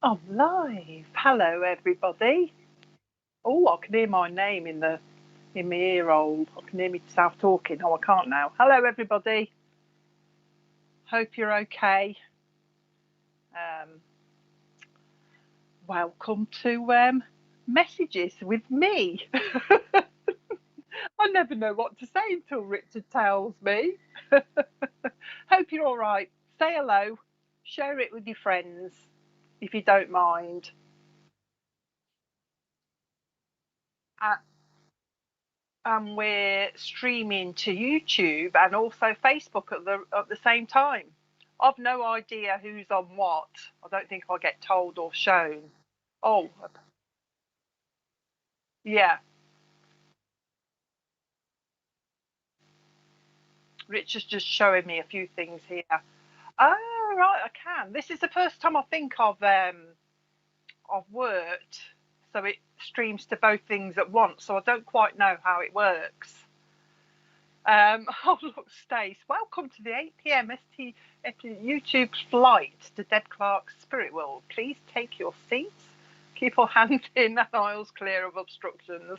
I'm live. Hello, everybody. Oh, I can hear my name in my ear hole. I can hear myself talking. Oh, I can't now. Hello, everybody. Hope you're okay. Um, Welcome to Messages with me. I never know what to say until Richard tells me. Hope you're all right. Say hello. Share it with your friends if you don't mind. Uh, and we're streaming to YouTube and also Facebook at the same time. I've no idea who's on what. I don't think I'll get told or shown. Oh, yeah. Richard's just showing me a few things here. Oh, right, I can. This is the first time I think I've worked, so it streams to both things at once. So I don't quite know how it works. Oh, look, Stace, welcome to the 8 p.m. YouTube flight to Deb Clarke's Spirit World. Please take your seats. Keep your hands in and aisles clear of obstructions.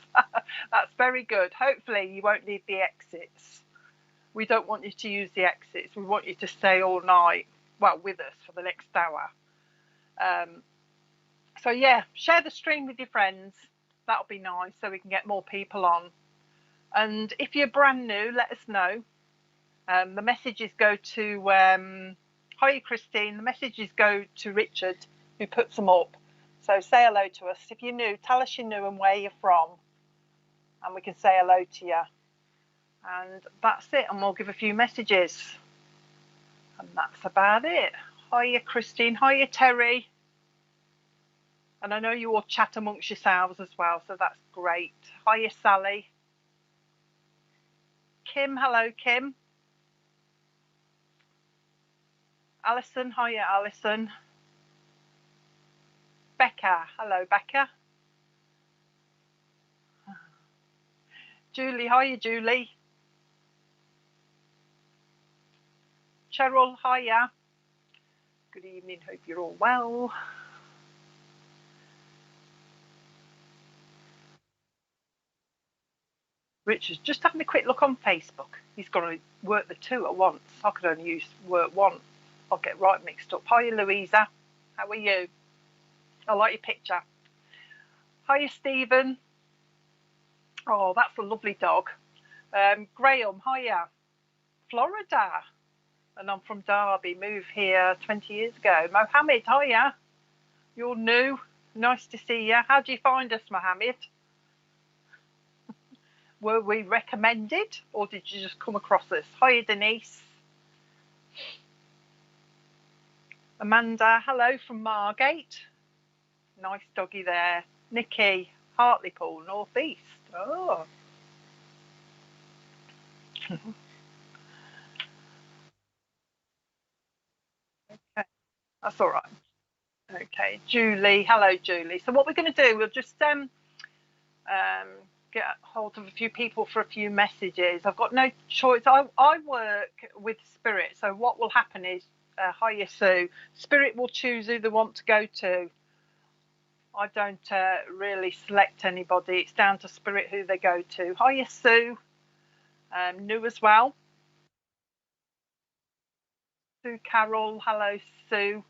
That's very good. Hopefully, you won't need the exits. We don't want you to use the exits. We want you to stay all night, well, with us for the next hour. So, yeah, share the stream with your friends. That'll be nice so we can get more people on. And if you're brand new, let us know. The messages go to, hi Christine, the messages go to Richard, who puts them up. So say hello to us. If you're new, tell us you're new and where you're from, and we can say hello to you. And that's it, and we'll give a few messages. And that's about it. Hiya Christine, hiya Terry. And I know you all chat amongst yourselves as well, so that's great. Hiya Sally. Kim, hello Kim. Alison, hiya Alison. Becca, hello Becca. Julie, hiya Julie. Cheryl, hiya. Good evening, hope you're all well. Richard's just having a quick look on Facebook. He's got to work the two at once. I could only use work one. I'll get right mixed up. Hiya Louisa, how are you? I like your picture. Hiya Stephen. Oh, that's a lovely dog. Graham, hiya. Florida. And I'm from Derby, moved here 20 years ago. Mohammed, hiya. You're new. Nice to see you. How do you find us, Mohammed? Were we recommended or did you just come across us? Hiya, Denise. Amanda, hello from Margate. Nice doggy there. Nikki, Hartlepool, North East. Oh. Okay, that's all right. Okay, Julie, hello, Julie. So what we're going to do, we'll just get hold of a few people for a few messages. I've got no choice. I work with Spirit, so what will happen is, hiya Sue, Spirit will choose who they want to go to. I don't really select anybody. It's down to Spirit who they go to. Hiya Sue, new as well. Sue Carroll, hello Sue.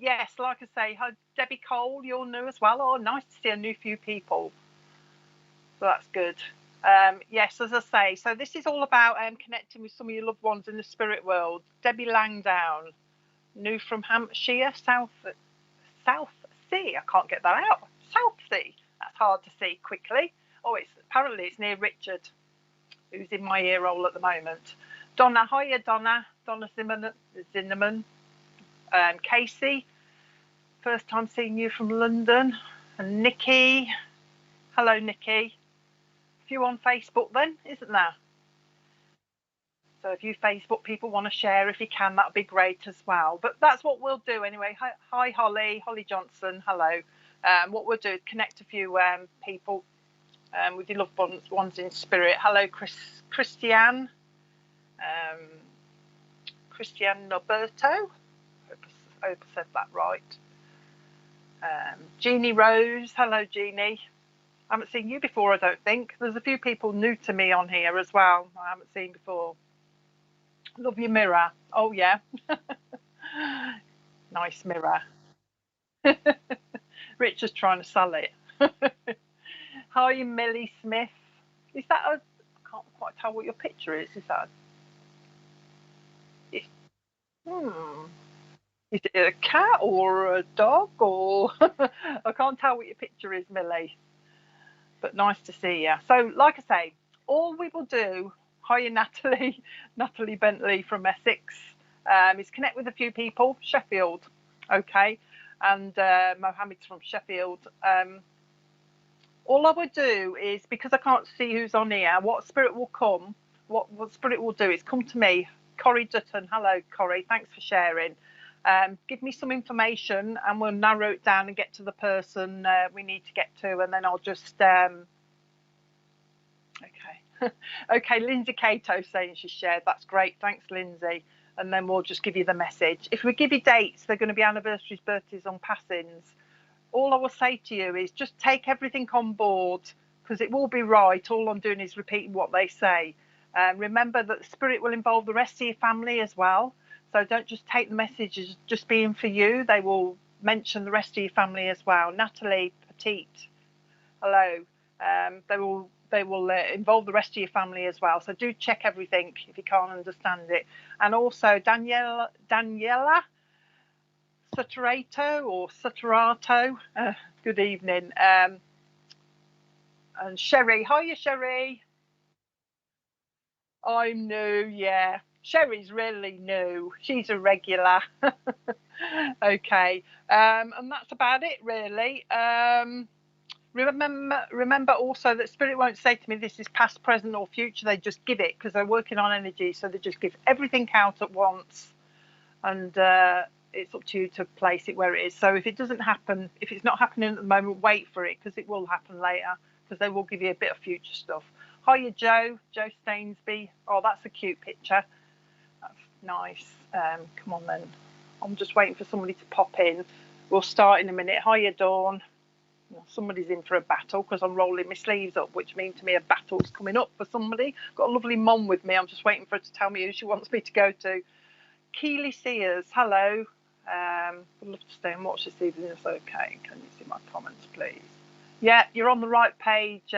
Yes, like I say, hi, Debbie Cole, you're new as well. Oh, nice to see a new few people. So that's good. Yes, as I say, so this is all about connecting with some of your loved ones in the spirit world. Debbie Langdown, new from Hampshire, South Sea. I can't get that out. South Sea. That's hard to see quickly. Oh, it's near Richard, who's in my ear hole at the moment. Donna, hiya Donna. Donna Zinnerman. Casey, first time seeing you from London. And Nikki, hello Nikki. A few on Facebook then, isn't there? So if you Facebook people want to share, if you can, that'd be great as well. But that's what we'll do anyway. Hi Holly Johnson, hello. What we'll do is connect a few people with your loved ones in spirit. Hello, Christiane. Christiane Noberto. I hope I said that right. Jeannie Rose, hello Jeannie. I haven't seen you before, I don't think. There's a few people new to me on here as well I haven't seen before. Love your mirror. Oh yeah. Nice mirror. Richard's trying to sell it. Hi, Millie Smith. Is that a? I can't quite tell what your picture is. Is that? It's, hmm. Is it a cat or a dog or? I can't tell what your picture is, Millie. But nice to see you. So, like I say, all we will do. Hiya, Natalie. Natalie Bentley from Essex. Is connect with a few people. Sheffield. Okay. And Mohammed's from Sheffield. All I would do is, because I can't see who's on here, what spirit will come, what spirit will do is come to me. Corrie Dutton, hello Corrie, thanks for sharing. Give me some information and we'll narrow it down and get to the person we need to get to, and then I'll just okay. Okay, Lindsay Cato saying she shared, that's great, thanks Lindsay. And then we'll just give you the message. If we give you dates, they're going to be anniversaries, birthdays, on passings. All I will say to you is just take everything on board, because it will be right. All I'm doing is repeating what they say. Remember that the spirit will involve the rest of your family as well. So don't just take the messages just being for you. They will mention the rest of your family as well. Natalie Petite, hello. They will involve the rest of your family as well. So do check everything if you can't understand it. And also Daniela Suterato or Suterato, good evening. And Sherry, hiya Sherry. I'm new, yeah. Sherry's really new. She's a regular. Okay, and that's about it really. Remember also that spirit won't say to me this is past, present, or future. They just give it because they're working on energy, so they just give everything out at once, and it's up to you to place it where it is. So if it doesn't happen, if it's not happening at the moment, wait for it, because it will happen later, because they will give you a bit of future stuff. Hiya Joe Stainsby. Oh, that's a cute picture. That's nice. Come on then. I'm just waiting for somebody to pop in. We'll start in a minute. Hiya Dawn. Somebody's in for a battle because I'm rolling my sleeves up, which means to me a battle's coming up for somebody. Got a lovely mum with me. I'm just waiting for her to tell me who she wants me to go to. Keely Sears, hello. I'd love to stay and watch this evening. It's okay. Can you see my comments, please? Yeah, you're on the right page,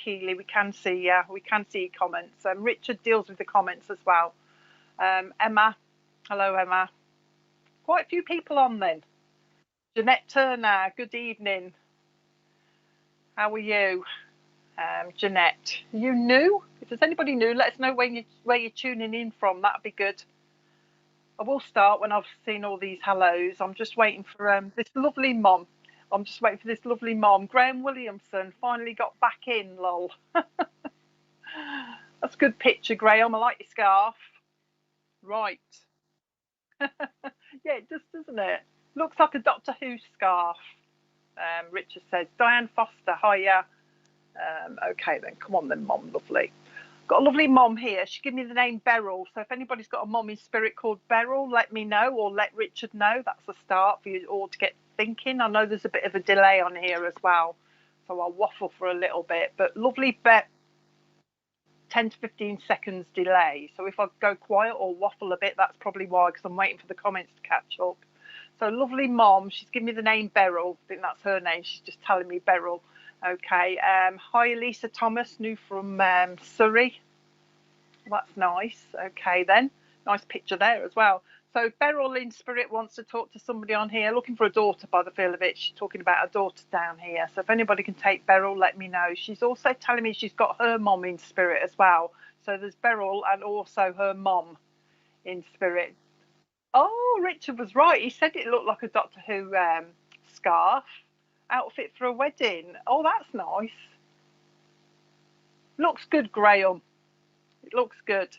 Keely. We can see you. We can see your comments. Richard deals with the comments as well. Emma, hello, Emma. Quite a few people on then. Jeanette Turner, good evening. How are you? Jeanette, are you new? If there's anybody new, let us know where you're tuning in from. That'd be good. I will start when I've seen all these hellos. I'm just waiting for this lovely mom. I'm just waiting for this lovely mom. Graham Williamson finally got back in, lol. That's a good picture, Graham. I like your scarf. Right. Yeah, it does, doesn't it? Looks like a Doctor Who scarf. Richard says, Diane Foster, hiya. Okay then, come on then, mom, lovely. Got a lovely mom here. She gave me the name Beryl. So if anybody's got a mom in spirit called Beryl, let me know, or let Richard know. That's a start for you all to get thinking. I know there's a bit of a delay on here as well, so I'll waffle for a little bit. But lovely 10 to 15 seconds delay. So if I go quiet or waffle a bit, that's probably why, because I'm waiting for the comments to catch up. So lovely mom, she's given me the name Beryl. I think that's her name. She's just telling me Beryl. Okay. Hi, Lisa Thomas, new from Surrey. Well, that's nice. Okay, then. Nice picture there as well. So Beryl in spirit wants to talk to somebody on here, looking for a daughter by the feel of it. She's talking about a daughter down here. So if anybody can take Beryl, let me know. She's also telling me she's got her mom in spirit as well. So there's Beryl and also her mom in spirit. Oh, Richard was right. He said it looked like a Doctor Who scarf outfit for a wedding. Oh, that's nice. Looks good, Graham. It looks good.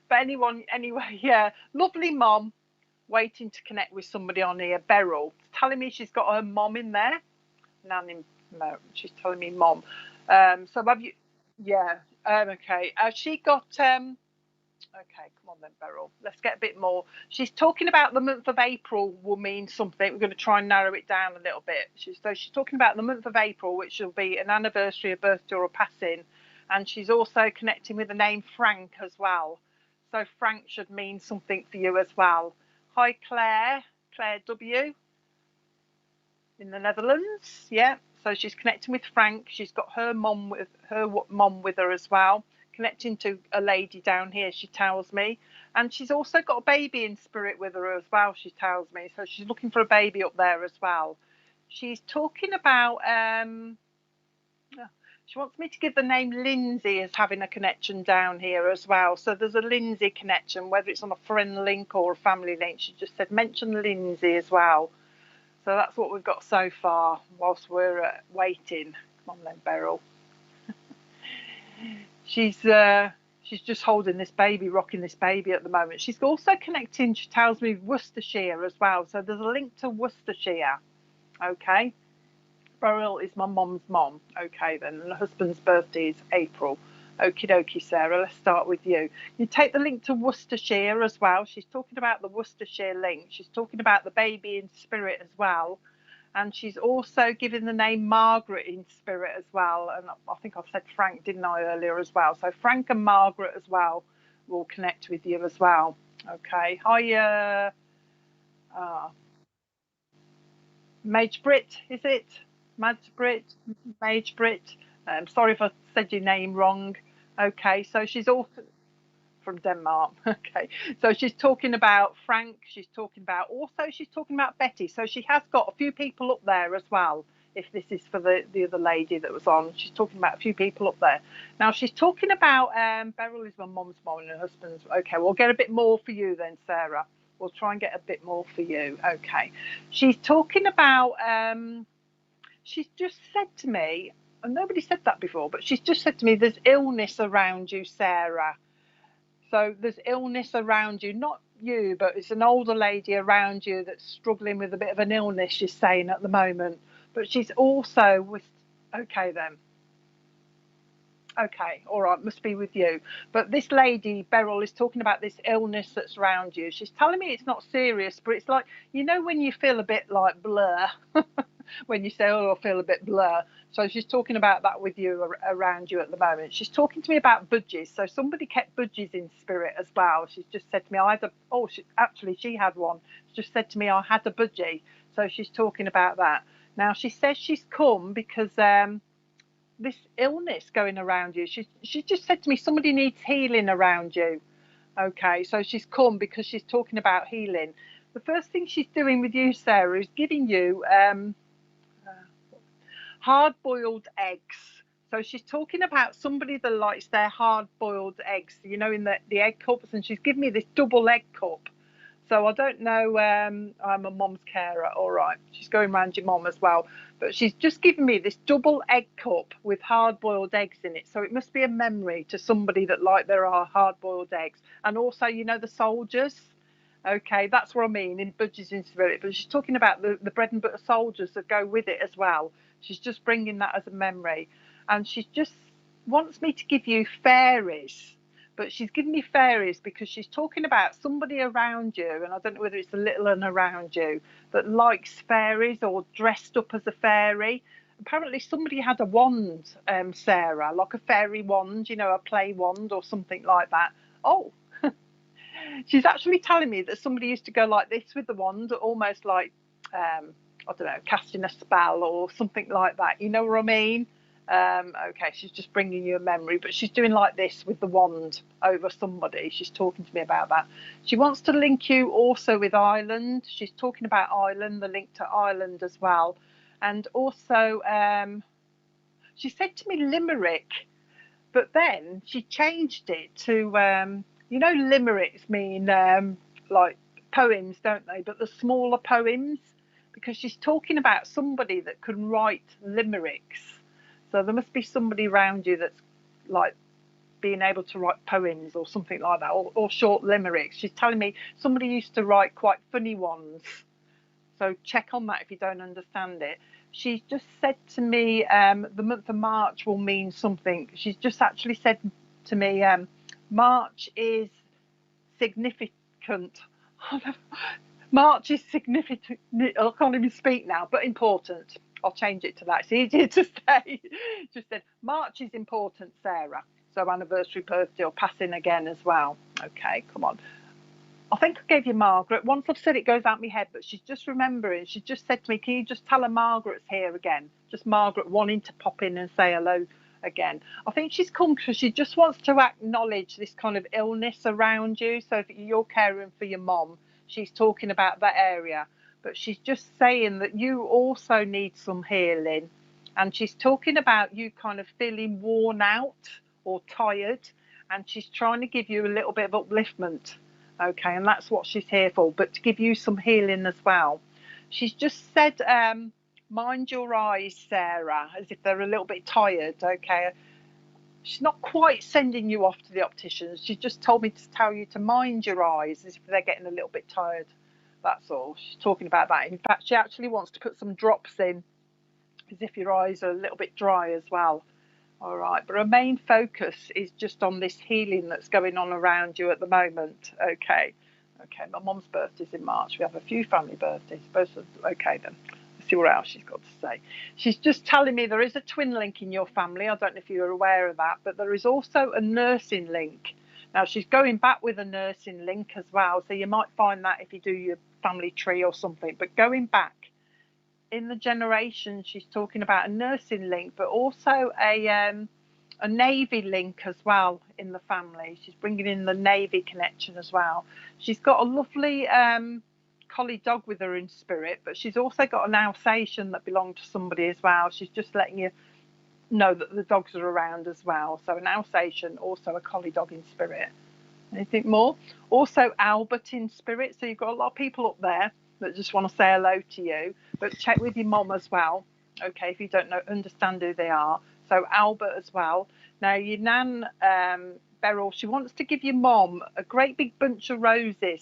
But anyway, yeah, lovely mom waiting to connect with somebody on here. Beryl telling me she's got her mom in there. No, she's telling me mom. So have you? Yeah. Okay. Has she got Okay, come on then, Beryl. Let's get a bit more. She's talking about the month of April will mean something. We're going to try and narrow it down a little bit. She's talking about the month of April, which will be an anniversary, a birthday, or a passing. And she's also connecting with the name Frank as well. So Frank should mean something for you as well. Hi, Claire. Claire W. in the Netherlands. Yeah. So she's connecting with Frank. She's got her mom with her as well. Connecting to a lady down here, she tells me, and she's also got a baby in spirit with her as well. She tells me, so she's looking for a baby up there as well. She's talking about she wants me to give the name Lindsay as having a connection down here as well. So there's a Lindsay connection, whether it's on a friend link or a family link. She just said mention Lindsay as well. So that's what we've got so far whilst we're waiting. Come on then, Beryl. She's just holding this baby, rocking this baby at the moment. She's also connecting, she tells me, Worcestershire as well. So there's a link to Worcestershire. Okay. Beryl is my mom's mom. Okay then. And her husband's birthday is April. Okie dokie, Sarah. Let's start with you. You take the link to Worcestershire as well. She's talking about the Worcestershire link. She's talking about the baby in spirit as well. And she's also given the name Margaret in spirit as well. And I think I said Frank, didn't I, earlier as well? So Frank and Margaret as well will connect with you as well. Okay. Hi, Mage Brit, is it? Mage Brit? Mage Brit. Sorry if I said your name wrong. Okay. So she's also from Denmark. Okay. So she's talking about Frank. She's talking about Betty. So she has got a few people up there as well. If this is for the other lady that was on, she's talking about a few people up there. Now she's talking about Beryl is my mum's mom and her husband's. Okay, we'll get a bit more for you then, Sarah. We'll try and get a bit more for you. Okay. She's talking about she's just said to me, and nobody said that before, but she's just said to me, there's illness around you, Sarah. So there's illness around you, not you, but it's an older lady around you that's struggling with a bit of an illness, she's saying at the moment. But she's also with, okay then. Okay, all right, must be with you. But this lady, Beryl, is talking about this illness that's around you. She's telling me it's not serious, but it's like, you know, when you feel a bit like blur, when you say, oh, I feel a bit blur. So she's talking about that with you, around you at the moment. She's talking to me about budgies. So somebody kept budgies in spirit as well. She's just said to me, she had one. She just said to me, I had a budgie. So she's talking about that. Now she says she's come because this illness going around you. She just said to me, somebody needs healing around you. Okay, so she's come because she's talking about healing. The first thing she's doing with you, Sarah, is giving you hard-boiled eggs. So she's talking about somebody that likes their hard-boiled eggs, you know, in the egg cups, and she's given me this double egg cup. So I don't know, I'm a mom's carer, all right. She's going around your mom as well. But she's just given me this double egg cup with hard-boiled eggs in it. So it must be a memory to somebody that like there are hard-boiled eggs. And also, you know, the soldiers. Okay, that's what I mean, in budgies in spirit. But she's talking about the bread and butter soldiers that go with it as well. She's just bringing that as a memory. And she just wants me to give you fairies. But she's giving me fairies because she's talking about somebody around you, and I don't know whether it's a little one around you, that likes fairies or dressed up as a fairy. Apparently somebody had a wand, Sarah, like a fairy wand, you know, a play wand or something like that. Oh, she's actually telling me that somebody used to go like this with the wand, almost like, I don't know, casting a spell or something like that. You know what I mean? Okay, she's just bringing you a memory, but she's doing like this with the wand over somebody. She's talking to me about that. She wants to link you also with Ireland. She's talking about Ireland, the link to Ireland as well. And also, she said to me Limerick, but then she changed it to, you know, limericks mean like poems, don't they? But the smaller poems, because she's talking about somebody that can write limericks. So there must be somebody around you that's like being able to write poems or something like that, or short limericks. She's telling me somebody used to write quite funny ones. So check on that if you don't understand it. She's just said to me the month of March will mean something. She's just actually said to me March is significant. March is significant. I can't even speak now, but important. I'll change it to that. It's easier to say. Just said March is important, Sarah. So anniversary, birthday, or passing again as well. Okay, come on. I think I gave you Margaret. Once I've said it goes out my head, but she's just remembering. She just said to me, can you just tell her Margaret's here again? Just Margaret wanting to pop in and say hello again. I think she's come because she just wants to acknowledge this kind of illness around you. So if you're caring for your mom, she's talking about that area, but she's just saying that you also need some healing. And she's talking about you kind of feeling worn out or tired, and she's trying to give you a little bit of upliftment. Okay, and that's what she's here for, but to give you some healing as well. She's just said, mind your eyes, Sarah, as if they're a little bit tired. Okay, she's not quite sending you off to the opticians. She's just told me to tell you to mind your eyes as if they're getting a little bit tired. That's all. She's talking about that. In fact, she actually wants to put some drops in as if your eyes are a little bit dry as well. All right, but her main focus is just on this healing that's going on around you at the moment. Okay, my mum's birthday's in March. We have a few family birthdays. Okay then. Let's see what else she's got to say. She's just telling me there is a twin link in your family. I don't know if you're aware of that, but there is also a nursing link. Now she's going back with a nursing link as well, so you might find that if you do your family tree or something. But going back in the generation, she's talking about a nursing link, but also a Navy link as well in the family. She's bringing in the Navy connection as well. She's got a lovely collie dog with her in spirit, but she's also got an Alsatian that belonged to somebody as well. She's just letting you know that the dogs are around as well. So an Alsatian, also a collie dog in spirit. Anything more? Also Albert in spirit. So you've got a lot of people up there that just want to say hello to you, but check with your mom as well. Okay, if you don't understand who they are. So Albert as well. Now your nan, Beryl, she wants to give your mom a great big bunch of roses.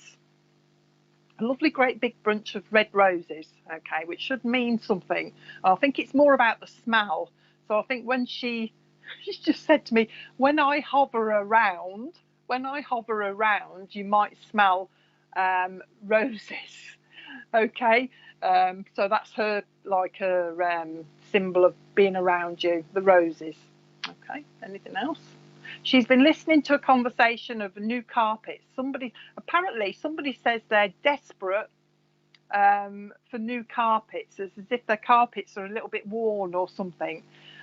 A lovely great big bunch of red roses, okay, which should mean something. I think it's more about the smell. So I think when she's just said to me, when I hover around, you might smell roses. Okay, so that's her, like her symbol of being around you, the roses. Okay, anything else? She's been listening to a conversation of new carpets. Apparently somebody says they're desperate for new carpets, as if their carpets are a little bit worn or something.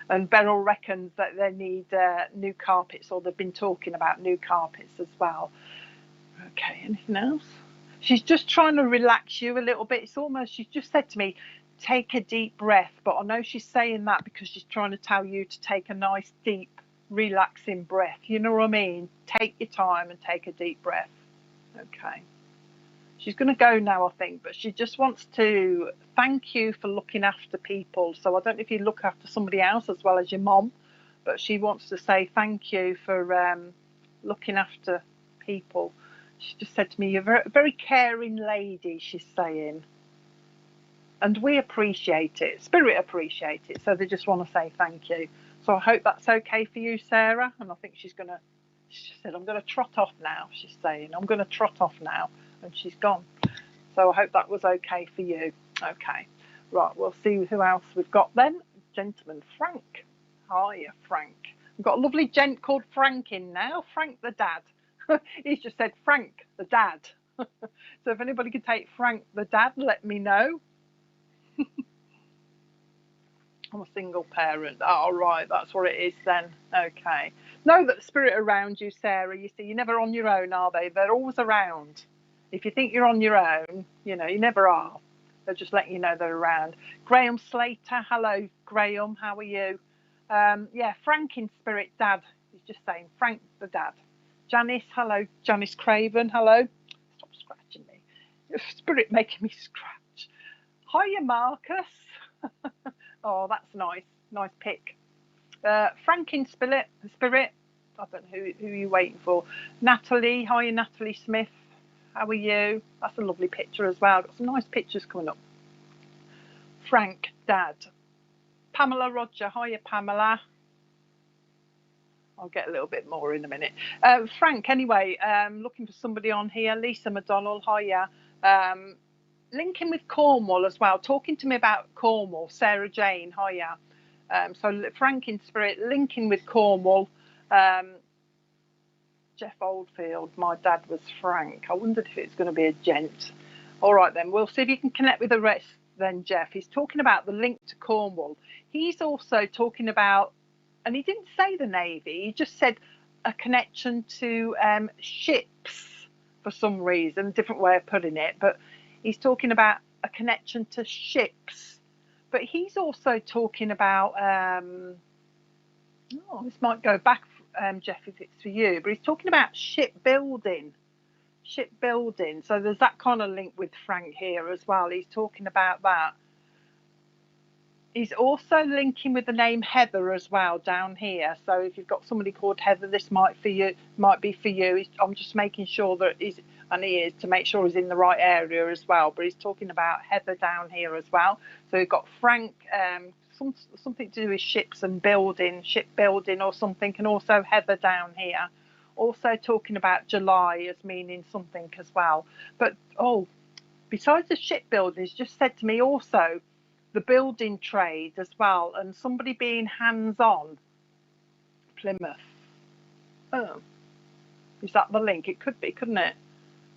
And Beryl reckons that they need new carpets, or they've been talking about new carpets as well. Okay, anything else? She's just trying to relax you a little bit. It's almost, she's just said to me, take a deep breath. But I know she's saying that because she's trying to tell you to take a nice, deep, relaxing breath. You know what I mean? Take your time and take a deep breath. Okay. She's going to go now, I think, but she just wants to thank you for looking after people. So I don't know if you look after somebody else as well as your mom, but she wants to say thank you for looking after people. She just said to me, you're a very caring lady, she's saying. And we appreciate it. Spirit appreciate it. So they just want to say thank you. So I hope that's okay for you, Sarah. And I think she said, I'm going to trot off now, she's saying. I'm going to trot off now. And she's gone. So I hope that was okay for you. Okay. Right, we'll see who else we've got then. Gentleman Frank. Hiya, Frank. We've got a lovely gent called Frank in now. Frank the dad. He's just said Frank the dad. So if anybody could take Frank the dad, let me know. I'm a single parent. Oh, right, that's what it is then. Okay. Know that the spirit around you, Sarah, you see, you're never on your own, are they? They're always around. If you think you're on your own, you know, you never are. They're just letting you know they're around. Graham Slater. Hello, Graham. How are you? Yeah, Frank in spirit, dad. He's just saying Frank the dad. Janice, hello. Janice Craven, hello. Stop scratching me. Spirit making me scratch. Hiya, Marcus. Oh, that's nice. Nice pick. Frank in spirit. I don't know who you're waiting for. Natalie. Hiya, Natalie Smith. How are you? That's a lovely picture as well. Got some nice pictures coming up. Frank, dad. Pamela Roger. Hiya, Pamela. I'll get a little bit more in a minute. Frank, anyway, looking for somebody on here. Lisa McDonnell, hiya. Linking with Cornwall as well, talking to me about Cornwall. Sarah Jane, hiya. So Frank in spirit, linking with Cornwall. Jeff Oldfield, my dad was Frank. I wondered if it's going to be a gent. All right, then, we'll see if you can connect with the rest then, Jeff. He's talking about the link to Cornwall. He's also talking about, and he didn't say the Navy, he just said a connection to ships for some reason, a different way of putting it, but he's talking about a connection to ships. But he's also talking about, this might go back, Jeff, if it's for you, but he's talking about shipbuilding. So there's that kind of link with Frank here as well. He's talking about that. He's also linking with the name Heather as well down here. So if you've got somebody called Heather, this might be for you. I'm just making sure that he is, to make sure he's in the right area as well. But he's talking about Heather down here as well. So we've got Frank, something to do with ships and shipbuilding or something, and also Heather down here. Also talking about July as meaning something as well. But besides the shipbuilding, he's just said to me also the building trade as well, and somebody being hands-on. Plymouth. Oh, is that the link? It could be, couldn't it?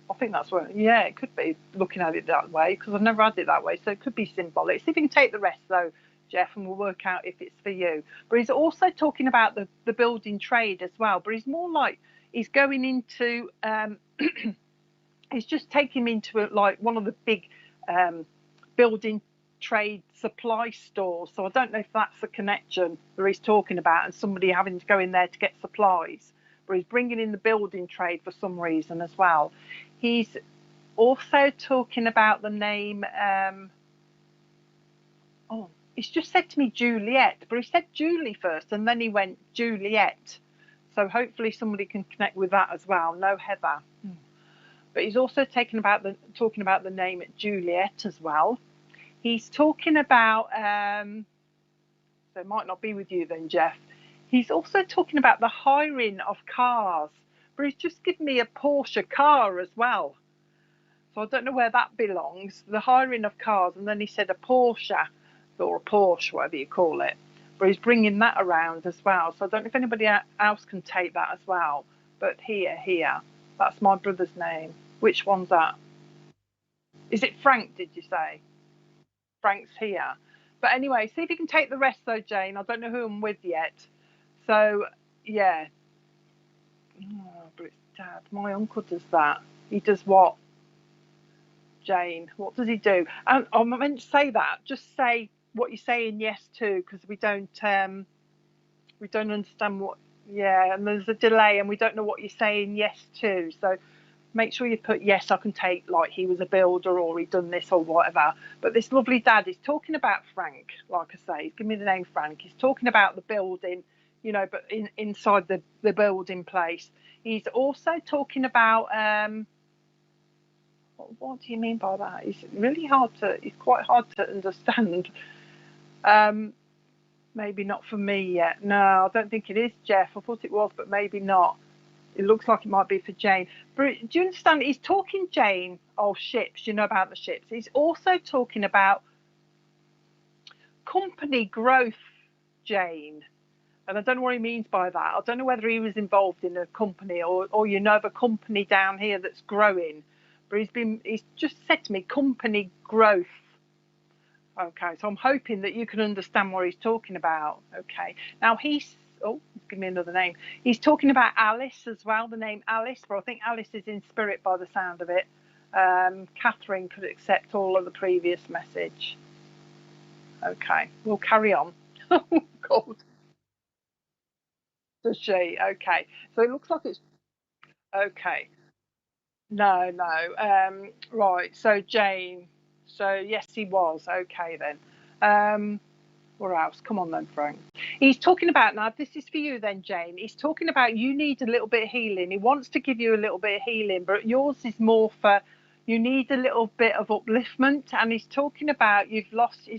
I think that's where, yeah, it could be, looking at it that way, because I've never had it that way, so it could be symbolic. See if you can take the rest though, Jeff, and we'll work out if it's for you. But he's also talking about the building trade as well, but he's more like he's going into he's just taking me into like one of the big building trade supply stores. So I don't know if that's the connection that he's talking about, and somebody having to go in there to get supplies, but he's bringing in the building trade for some reason as well. He's also talking about the name he's just said to me Juliet, but he said Julie first and then he went Juliet. So hopefully somebody can connect with that as well. No Heather. But he's also talking about the name Juliet as well. He's talking about, so it might not be with you then, Jeff. He's also talking about the hiring of cars, but he's just given me a Porsche car as well. So I don't know where that belongs, the hiring of cars. And then he said a Porsche, or a Porsche, whatever you call it. But he's bringing that around as well. So I don't know if anybody else can take that as well. But here, that's my brother's name. Which one's that? Is it Frank, did you say? Frank's here. But anyway, see if you can take the rest though, Jane. I don't know who I'm with yet. So, yeah. Oh, but it's Dad. My uncle does that. He does what? Jane, what does he do? And I meant to say that. Just say what you're saying yes to, because we don't understand what. Yeah, and there's a delay, and we don't know what you're saying yes to. So make sure you put yes. I can take like he was a builder or he done this or whatever. But this lovely dad is talking about Frank. Like I say, he's given me the name Frank. He's talking about the building, but inside the building place. He's also talking about. What do you mean by that? It's quite hard to understand. Maybe not for me yet. No, I don't think it is, Jeff. I thought it was, but maybe not. It looks like it might be for Jane. But do you understand? He's talking, Jane, ships, about the ships. He's also talking about company growth, Jane. And I don't know what he means by that. I don't know whether he was involved in a company or of a company down here that's growing. But he's just said to me company growth. Okay, so I'm hoping that you can understand what he's talking about. Okay, now he's give me another name. He's talking about Alice as well, the name Alice, but I think Alice is in spirit by the sound of it. Catherine could accept all of the previous message. Okay, we'll carry on. Oh, God. Does she? Okay, so it looks like it's okay. No. Right, so Jane. So yes, he was. Okay then. What else? Come on then, Frank. He's talking about, now this is for you then, Jane. He's talking about you need a little bit of healing. He wants to give you a little bit of healing, but yours is more for you need a little bit of upliftment. And he's talking about his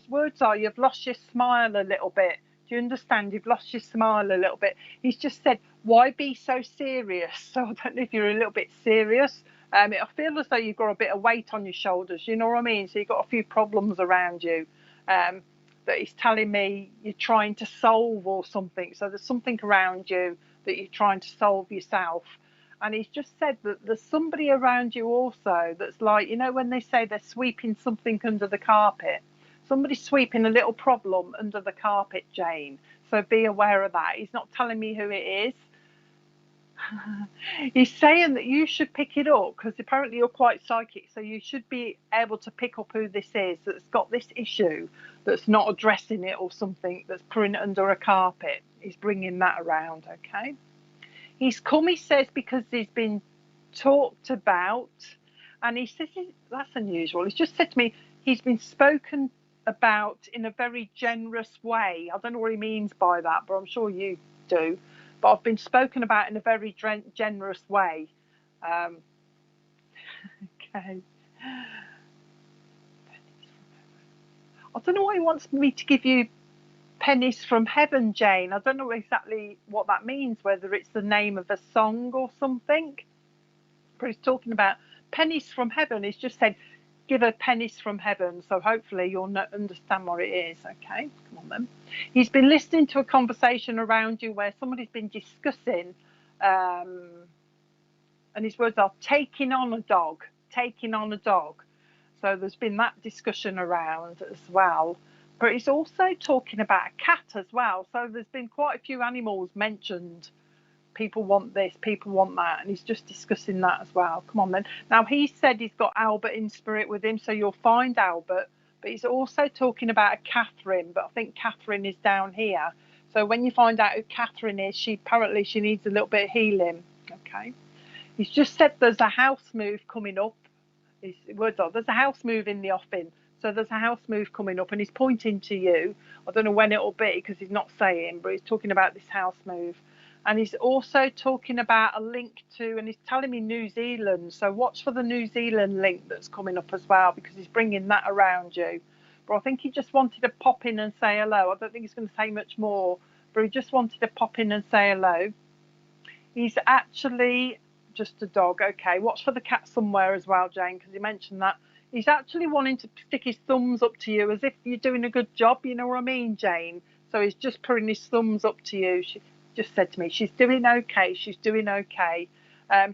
words are you've lost your smile a little bit, Do you understand? You've lost your smile a little bit. He's just said, why be so serious? So I don't know if you're a little bit serious. I feel as though you've got a bit of weight on your shoulders, you know what I mean? So you've got a few problems around you that he's telling me you're trying to solve or something. So there's something around you that you're trying to solve yourself. And he's just said that there's somebody around you also that's like, you know, when they say they're sweeping something under the carpet, somebody's sweeping a little problem under the carpet, Jane. So be aware of that. He's not telling me who it is. He's saying that you should pick it up because apparently you're quite psychic, so you should be able to pick up who this is that's got this issue, that's not addressing it or something, that's putting it under a carpet. He's bringing that around, okay? He's come, he says, because he's been talked about, and he says that's unusual. He's just said to me he's been spoken about in a very generous way. I don't know what he means by that, but I'm sure you do. But I've been spoken about in a very generous way. Okay. I don't know why he wants me to give you pennies from heaven, Jane. I don't know exactly what that means, whether it's the name of a song or something. But he's talking about pennies from heaven. He's just said, give her pennies from heaven. So hopefully you'll understand what it is. Okay, come on then. He's been listening to a conversation around you where somebody's been discussing, and his words are taking on a dog, taking on a dog. So there's been that discussion around as well. But he's also talking about a cat as well. So there's been quite a few animals mentioned. People want this, people want that, and he's just discussing that as well. Come on then. Now, he said he's got Albert in spirit with him, so you'll find Albert, but he's also talking about a Catherine, but I think Catherine is down here. So when you find out who Catherine is, she needs a little bit of healing, okay? He's just said there's a house move coming up. His words are, there's a house move in the offing. So there's a house move coming up, and he's pointing to you. I don't know when it'll be because he's not saying, but he's talking about this house move. And he's also talking about a link to, and he's telling me New Zealand. So watch for the New Zealand link that's coming up as well, because he's bringing that around you. But I think he just wanted to pop in and say hello. I don't think he's going to say much more, but he just wanted to pop in and say hello. He's actually just a dog. Okay, watch for the cat somewhere as well, Jane, because he mentioned that. He's actually wanting to stick his thumbs up to you as if you're doing a good job, you know what I mean, Jane? So he's just putting his thumbs up to you. She just said to me, she's doing okay, she's doing okay.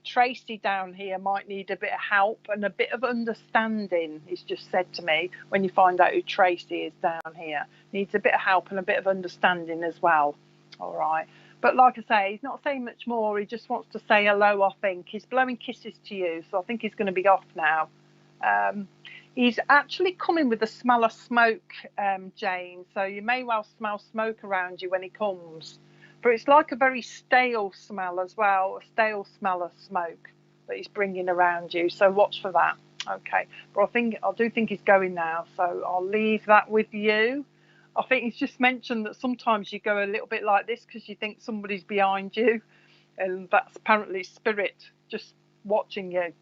Tracy down here might need a bit of help and a bit of understanding, he's just said to me, when you find out who Tracy is down here. Needs a bit of help and a bit of understanding as well. All right. But like I say, he's not saying much more. He just wants to say hello, I think. He's blowing kisses to you, so I think he's going to be off now. He's actually coming with a smell of smoke, Jane, so you may well smell smoke around you when he comes. But it's like a very stale smell as well, a stale smell of smoke that he's bringing around you, so watch for that. Okay, but I do think he's going now, so I'll leave that with you. I think he's just mentioned that sometimes you go a little bit like this because you think somebody's behind you, and that's apparently spirit just watching you.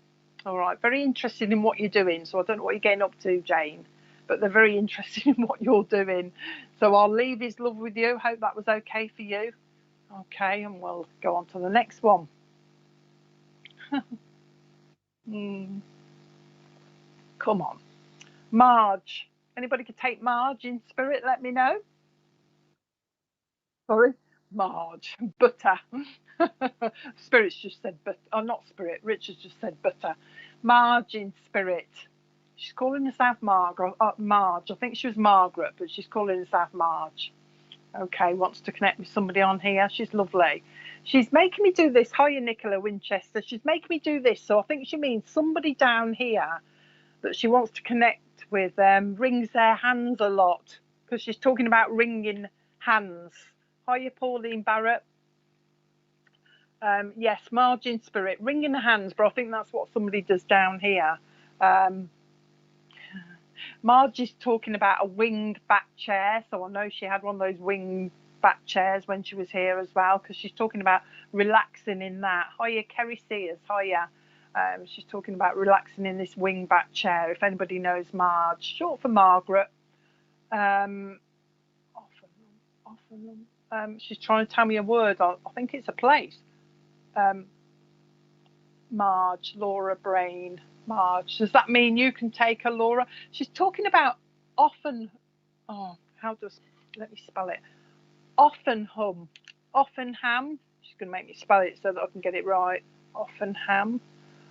All right, very interested in what you're doing. So I don't know what you're getting up to, Jane, but they're very interested in what you're doing. So I'll leave his love with you. Hope that was okay for you. Okay, and we'll go on to the next one. Come on. Marge. Anybody could take Marge in spirit, let me know. Sorry? Marge. Butter. Spirit's just said butter. Oh, not spirit. Richard's just said butter. Marge in spirit. She's calling herself Marge. I think she was Margaret, but she's calling herself Marge. Okay, wants to connect with somebody on here. She's lovely. She's making me do this. Hiya, Nicola Winchester. She's making me do this. So I think she means somebody down here that she wants to connect with wrings their hands a lot, because she's talking about wringing hands. Hiya, Pauline Barrett. Yes, Marge in spirit, wringing the hands, but I think that's what somebody does down here. Marge is talking about a winged back chair, so I know she had one of those winged back chairs when she was here as well, because she's talking about relaxing in that. Hiya, Kerry Sears. Hiya. She's talking about relaxing in this wing back chair, if anybody knows Marge, short for Margaret. She's trying to tell me a word. I think it's a place. Um, Marge, Laura Brain, Marge. Does that mean you can take her, Laura? She's talking about often. Oh, let me spell it. Offenham. Offenham. She's going to make me spell it so that I can get it right. Offenham.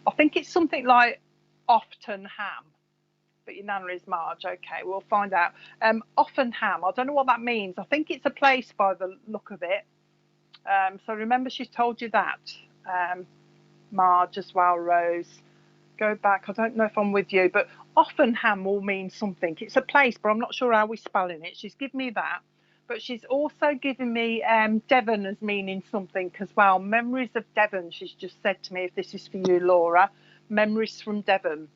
I think it's something like Oftenham. But your nana is Marge. Okay, we'll find out. Offenham. I don't know what that means. I think it's a place by the look of it. So remember, she's told you that. Marge as well, Rose. Go back. I don't know if I'm with you, but Offenham will mean something. It's a place, but I'm not sure how we're spelling it. She's given me that. But she's also given me Devon as meaning something as well. Memories of Devon, she's just said to me, if this is for you, Laura. Memories from Devon.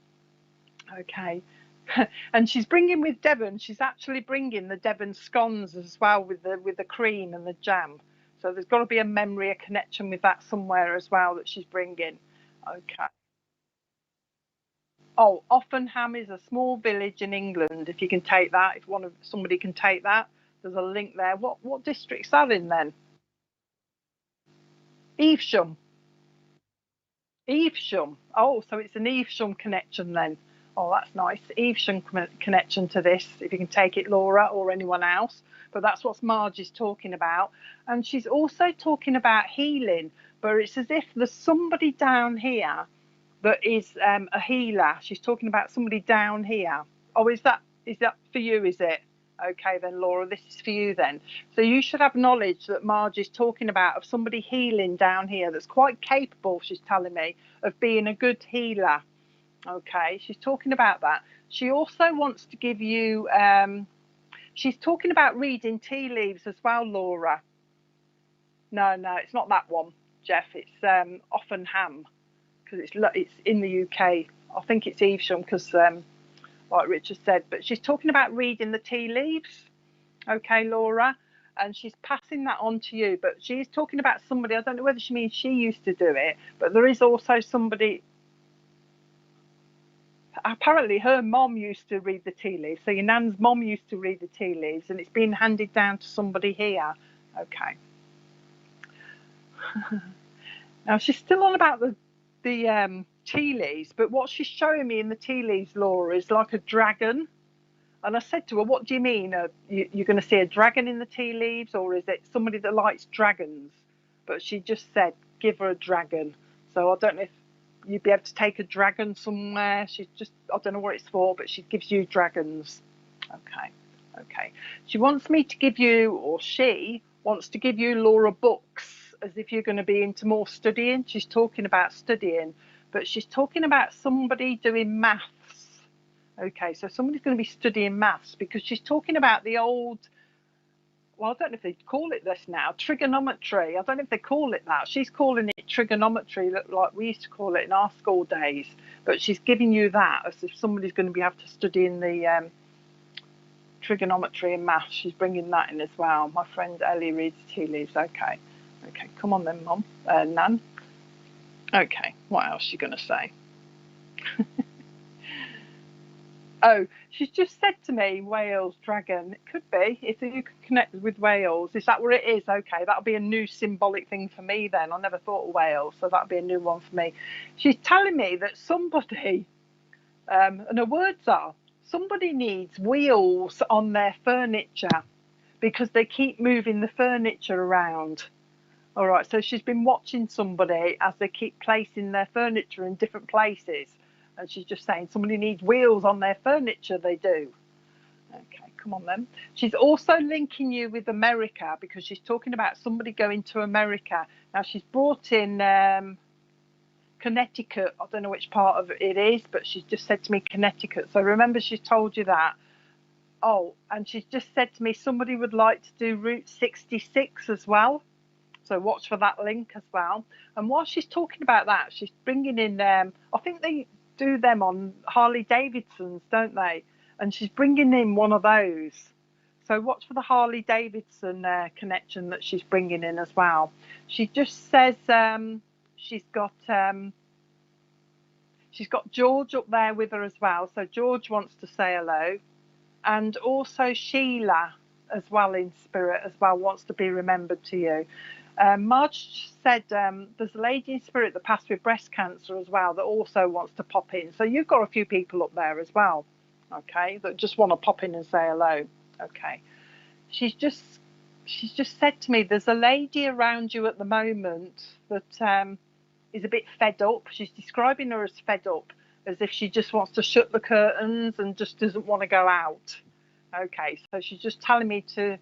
Okay. And she's bringing with Devon, she's actually bringing the Devon scones as well with the cream and the jam. So there's got to be a memory, a connection with that somewhere as well that she's bringing. Okay. Oh, Offenham is a small village in England. If you can take that, if somebody can take that, there's a link there. What district's that in then? Evesham. Evesham. Oh, so it's an Evesham connection then. Oh, that's nice. Evesham connection to this, if you can take it, Laura, or anyone else. But that's what Marge is talking about. And she's also talking about healing, but it's as if there's somebody down here that is a healer. She's talking about somebody down here. Oh, is that for you, is it? Okay then, Laura, this is for you then. So you should have knowledge that Marge is talking about of somebody healing down here that's quite capable, she's telling me, of being a good healer. Okay, she's talking about that. She also wants to give you, she's talking about reading tea leaves as well, Laura. No, it's not that one, Jeff. It's Offenham, because it's in the UK. I think it's Evesham because like Richard said, but she's talking about reading the tea leaves. Okay, Laura, and she's passing that on to you, but she's talking about somebody. I don't know whether she means she used to do it, but there is also somebody. Apparently her mom used to read the tea leaves, so your nan's mom used to read the tea leaves, and it's been handed down to somebody here. Okay. Now she's still on about the tea leaves, but what she's showing me in the tea leaves, Laura, is like a dragon. And I said to her, what do you mean? You're going to see a dragon in the tea leaves, or is it somebody that likes dragons? But she just said, give her a dragon. So I don't know if you'd be able to take a dragon somewhere. She's just, I don't know what it's for, but she gives you dragons. Okay. She wants me to give you, or she wants to give you, Laura, books, as if you're going to be into more studying. She's talking about studying, but she's talking about somebody doing maths. Okay, so somebody's going to be studying maths, because she's talking about the old, well, I don't know if they call it this now, trigonometry. I don't know if they call it that. She's calling it trigonometry, like we used to call it in our school days. But she's giving you that as if somebody's going to have to study in the trigonometry and maths. She's bringing that in as well. My friend Ellie reads tea leaves. Okay, come on then, Mum, Nan. Okay, what else is she going to say? Oh, she's just said to me, Wales dragon. It could be, if you could connect with Wales. Is that where it is? Okay, that'll be a new symbolic thing for me then. I never thought of Wales, so that'll be a new one for me. She's telling me that somebody, and her words are, somebody needs wheels on their furniture because they keep moving the furniture around. All right, so she's been watching somebody as they keep placing their furniture in different places. And she's just saying somebody needs wheels on their furniture. They do. Okay, come on then. She's also linking you with America, because she's talking about somebody going to America. Now she's brought in Connecticut. I don't know which part of it is, but she's just said to me Connecticut. So remember, she's told you that. Oh, and she's just said to me somebody would like to do Route 66 as well. So watch for that link as well. And while she's talking about that, she's bringing in, I think they do them on Harley Davidsons, don't they? And she's bringing in one of those. So watch for the Harley Davidson connection that she's bringing in as well. She just says she's got George up there with her as well. So George wants to say hello, and also Sheila as well in spirit as well, wants to be remembered to you. Marge said there's a lady in spirit that passed with breast cancer as well that also wants to pop in. So you've got a few people up there as well, okay, that just want to pop in and say hello. Okay. She's just said to me, there's a lady around you at the moment that is a bit fed up. She's describing her as fed up, as if she just wants to shut the curtains and just doesn't want to go out. Okay, so she's just telling me to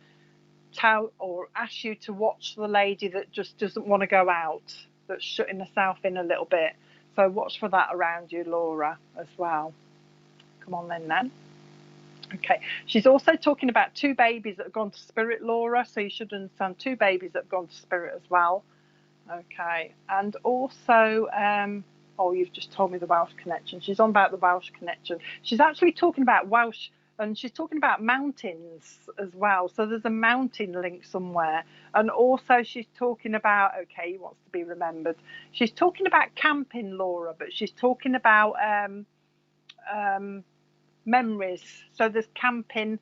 tell or ask you to watch the lady that just doesn't want to go out, that's shutting herself in a little bit. So watch for that around you, Laura, as well. Come on then. Okay, she's also talking about 2 babies that have gone to spirit, Laura, so you should understand 2 babies that have gone to spirit as well. Okay, and also, oh, you've just told me the Welsh connection. She's on about the Welsh connection. She's actually talking about Welsh, and she's talking about mountains as well. So there's a mountain link somewhere. And also she's talking about, okay, he wants to be remembered. She's talking about camping, Laura, but she's talking about memories. So there's camping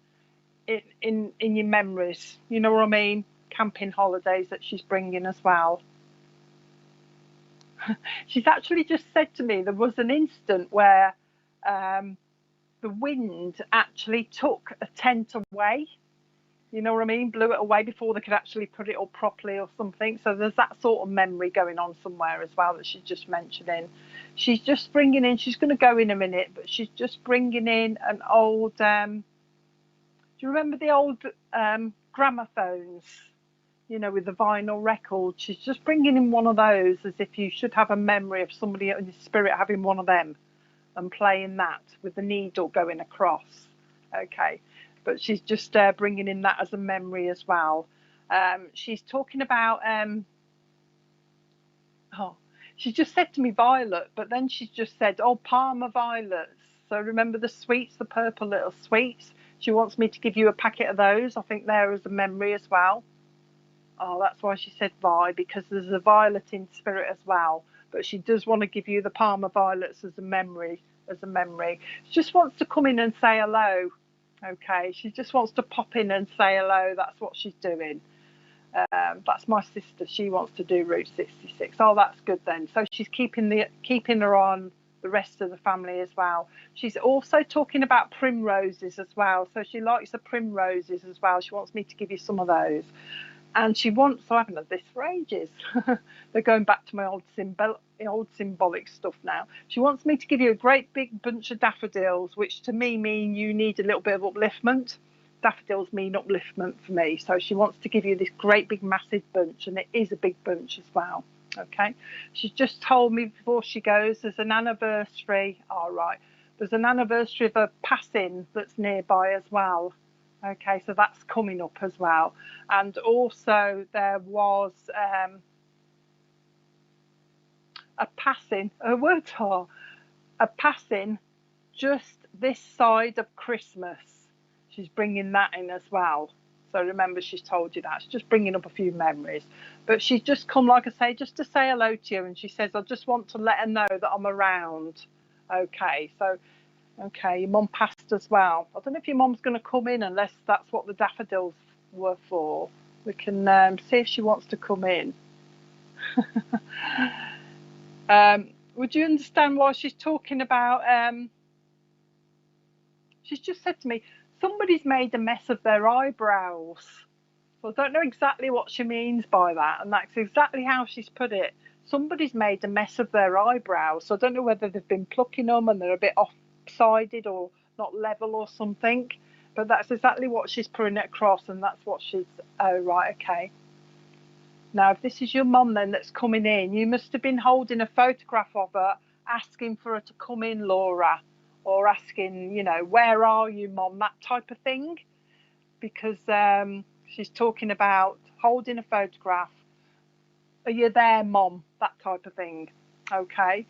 in your memories. You know what I mean? Camping holidays that she's bringing as well. She's actually just said to me there was an instant where the wind actually took a tent away. You know what I mean? Blew it away before they could actually put it up properly or something. So there's that sort of memory going on somewhere as well that she's just mentioning. She's just bringing in, she's going to go in a minute, but she's just bringing in an old, do you remember the old gramophones? You know, with the vinyl record. She's just bringing in one of those, as if you should have a memory of somebody in the spirit having one of them and playing that with the needle going across. Okay, but she's just bringing in that as a memory as well. She's talking about, oh, she just said to me violet, but then she's just said, oh, Parma violets. So remember the sweets, the purple little sweets? She wants me to give you a packet of those. I think there is a memory as well. Oh, that's why she said Vi, because there's a violet in spirit as well. But she does want to give you the Parma violets as a memory. She just wants to come in and say hello. Okay, she just wants to pop in and say hello. That's what she's doing. That's my sister. She wants to do Route 66. Oh, that's good then. So she's keeping her on the rest of the family as well. She's also talking about primroses as well. So she likes the primroses as well. She wants me to give you some of those. And she wants, so I haven't had this for ages. They're going back to my old symbolic stuff now. She wants me to give you a great big bunch of daffodils, which to me mean you need a little bit of upliftment. Daffodils mean upliftment for me. So she wants to give you this great big massive bunch, and it is a big bunch as well. Okay. She's just told me before she goes, there's an anniversary. All right. There's an anniversary of a passing that's nearby as well. Okay, so that's coming up as well. And also there was a passing just this side of Christmas. She's bringing that in as well. So remember, she's told you that. She's just bringing up a few memories. But she's just come, like I say, just to say hello to you. And she says, I just want to let her know that I'm around. Okay, so... Okay, your mum passed as well. I don't know if your mum's going to come in unless that's what the daffodils were for. We can see if she wants to come in. Would you understand why she's talking about... she's just said to me, somebody's made a mess of their eyebrows. So I don't know exactly what she means by that, and that's exactly how she's put it. Somebody's made a mess of their eyebrows. So I don't know whether they've been plucking them and they're a bit off-sided or not level or something, but that's exactly what she's putting it across, and that's what she's... Oh, right, okay. Now, if this is your mum then that's coming in, you must have been holding a photograph of her, asking for her to come in, Laura, or asking, you know, where are you, mum, that type of thing, because she's talking about holding a photograph. Are you there, mum? That type of thing. Okay.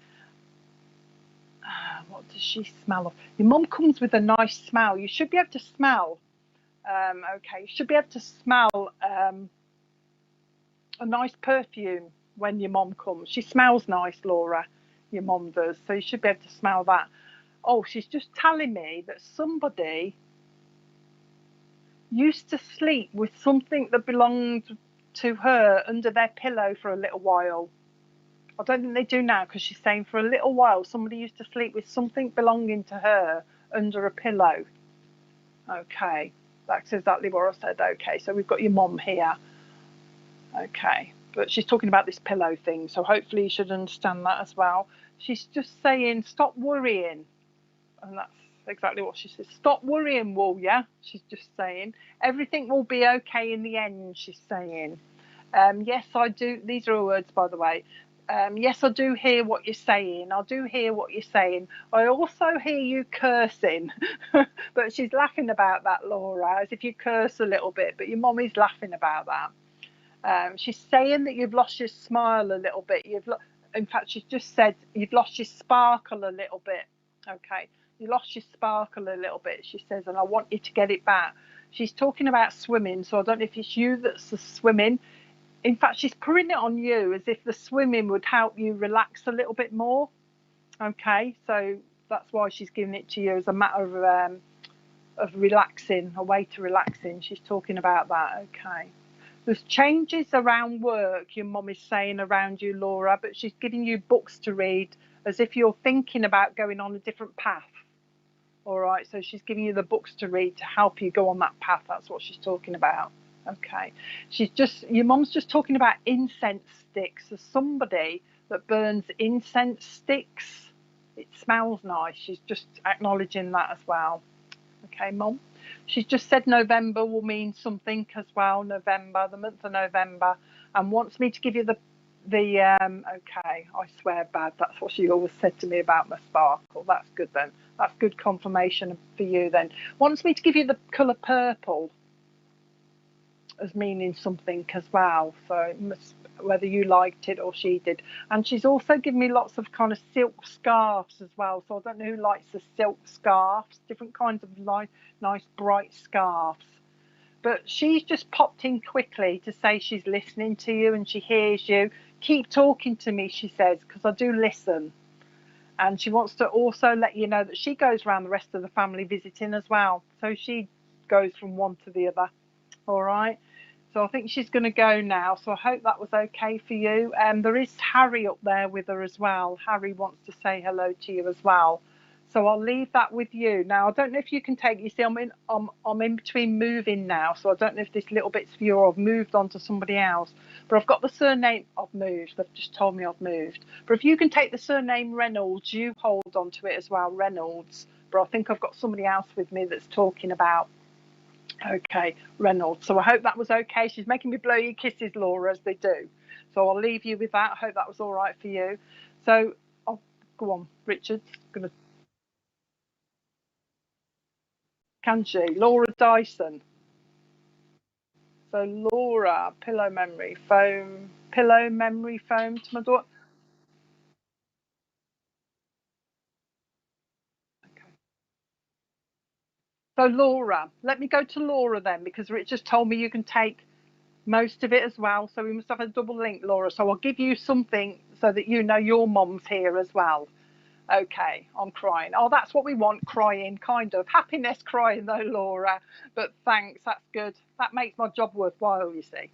What does she smell of? Your mum comes with a nice smell. You should be able to smell. Okay, you should be able to smell a nice perfume when your mum comes. She smells nice, Laura. Your mum does. So you should be able to smell that. Oh, she's just telling me that somebody used to sleep with something that belonged to her under their pillow for a little while. I don't think they do now, because she's saying for a little while somebody used to sleep with something belonging to her under a pillow. Okay, that's exactly what I said. Okay, so we've got your mom here. Okay, but she's talking about this pillow thing, so hopefully you should understand that as well. She's just saying, stop worrying. And that's exactly what she says. Stop worrying, will ya? She's just saying. Everything will be okay in the end, she's saying. Yes, I do. These are her words, by the way. Yes, I do hear what you're saying. I do hear what you're saying. I also hear you cursing. But she's laughing about that, Laura, as if you curse a little bit. But your mum is laughing about that. She's saying that you've lost your smile a little bit. In fact, she's just said you've lost your sparkle a little bit. Okay, you lost your sparkle a little bit, she says, and I want you to get it back. She's talking about swimming, so I don't know if it's you that's the swimming. In fact, she's putting it on you as if the swimming would help you relax a little bit more. Okay, so that's why she's giving it to you as a matter of relaxing, a way to relaxing. She's talking about that. Okay. There's changes around work, your mum is saying, around you, Laura, but she's giving you books to read as if you're thinking about going on a different path. All right, so she's giving you the books to read to help you go on that path. That's what she's talking about. Okay, your mum's just talking about incense sticks. There's somebody that burns incense sticks. It smells nice. She's just acknowledging that as well. Okay, Mum. She's just said November will mean something as well. November, the month of November, and wants me to give you the okay, I swear bad. That's what she always said to me about my sparkle. That's good then. That's good confirmation for you then. Wants me to give you the colour purple as meaning something as well. So it must, whether you liked it or she did. And she's also given me lots of kind of silk scarves as well. So I don't know who likes the silk scarves, different kinds of nice bright scarves. But she's just popped in quickly to say she's listening to you and she hears you. Keep talking to me, she says, because I do listen. And she wants to also let you know that she goes around the rest of the family visiting as well. So she goes from one to the other. All right. So I think she's going to go now. So I hope that was okay for you. There is Harry up there with her as well. Harry wants to say hello to you as well. So I'll leave that with you. Now, I don't know if you can take, you see, I'm in between moving now. So I don't know if this little bit's for you or I've moved on to somebody else. But I've got the surname, I've moved. They've just told me I've moved. But if you can take the surname Reynolds, you hold on to it as well, Reynolds. But I think I've got somebody else with me that's talking about. Okay, Reynolds. So I hope that was okay. She's making me blow you kisses, Laura, as they do. So I'll leave you with that. I hope that was all right for you. So I'll go on, Richard. Can she? Laura Dyson. So Laura, pillow memory foam to my daughter. Okay. So Laura, let me go to Laura then, because Richard's told me you can take most of it as well. So we must have a double link, Laura. So I'll give you something so that you know your mum's here as well. Okay, I'm crying. Oh, that's what we want, crying, kind of. Happiness crying though, Laura. But thanks, that's good. That makes my job worthwhile, you see.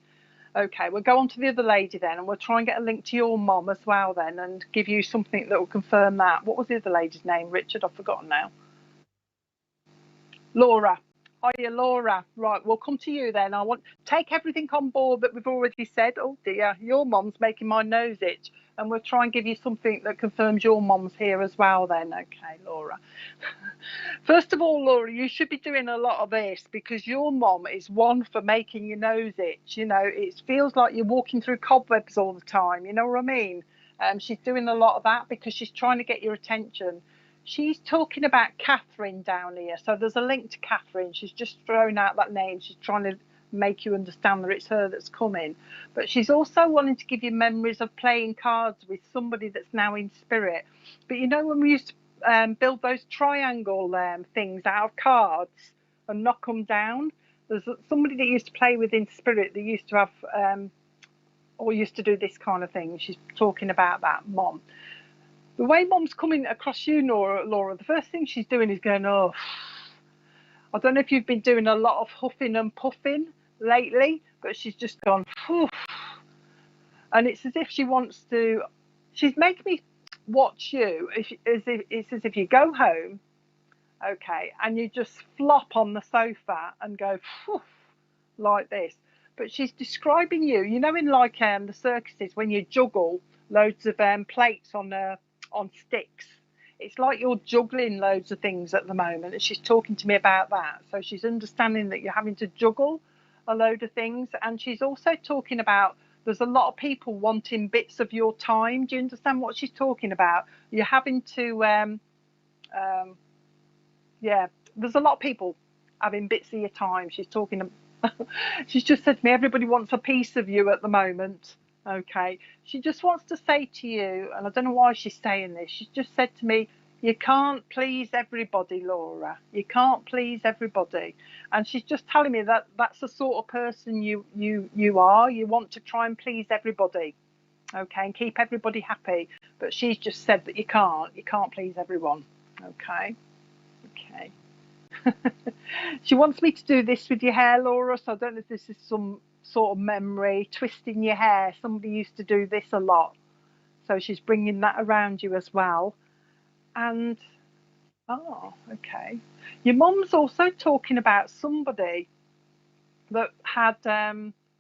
Okay, we'll go on to the other lady then, and we'll try and get a link to your mum as well then, and give you something that will confirm that. What was the other lady's name, Richard? I've forgotten now. Laura. Hiya, Laura. Right, we'll come to you then. I want take everything on board that we've already said. Oh dear, your mum's making my nose itch, and we'll try and give you something that confirms your mum's here as well then. Okay, Laura. First of all, Laura, you should be doing a lot of this because your mum is one for making your nose itch. You know, it feels like you're walking through cobwebs all the time. You know what I mean? She's doing a lot of that because she's trying to get your attention. She's talking about Catherine down here. So there's a link to Catherine. She's just thrown out that name. She's trying to make you understand that it's her that's coming. But she's also wanting to give you memories of playing cards with somebody that's now in spirit. But you know when we used to build those triangle things out of cards and knock them down? There's somebody that used to play with in spirit that used to have or used to do this kind of thing. She's talking about that, Mom. The way Mom's coming across you, Laura, the first thing she's doing is going, oh, I don't know if you've been doing a lot of huffing and puffing lately, but she's just gone, phew. And it's as if she wants to, she's making me watch you. It's as if you go home, okay, and you just flop on the sofa and go, phew, like this. But she's describing you, you know, in like the circuses when you juggle loads of plates on sticks. It's like you're juggling loads of things at the moment, and she's talking to me about that. So she's understanding that you're having to juggle a load of things, and she's also talking about there's a lot of people wanting bits of your time. Do you understand what she's talking about? You're having to, yeah, there's a lot of people having bits of your time. She's talking. She's just said to me, everybody wants a piece of you at the moment. Okay. She just wants to say to you, and I don't know why she's saying this. She's just said to me, you can't please everybody, Laura. You can't please everybody. And she's just telling me that that's the sort of person you are. You want to try and please everybody. Okay, and keep everybody happy. But she's just said that you can't please everyone. Okay. Okay. She wants me to do this with your hair, Laura, so I don't know if this is some sort of memory, twisting your hair. Somebody used to do this a lot. So she's bringing that around you as well. And, oh, okay. Your mum's also talking about somebody that had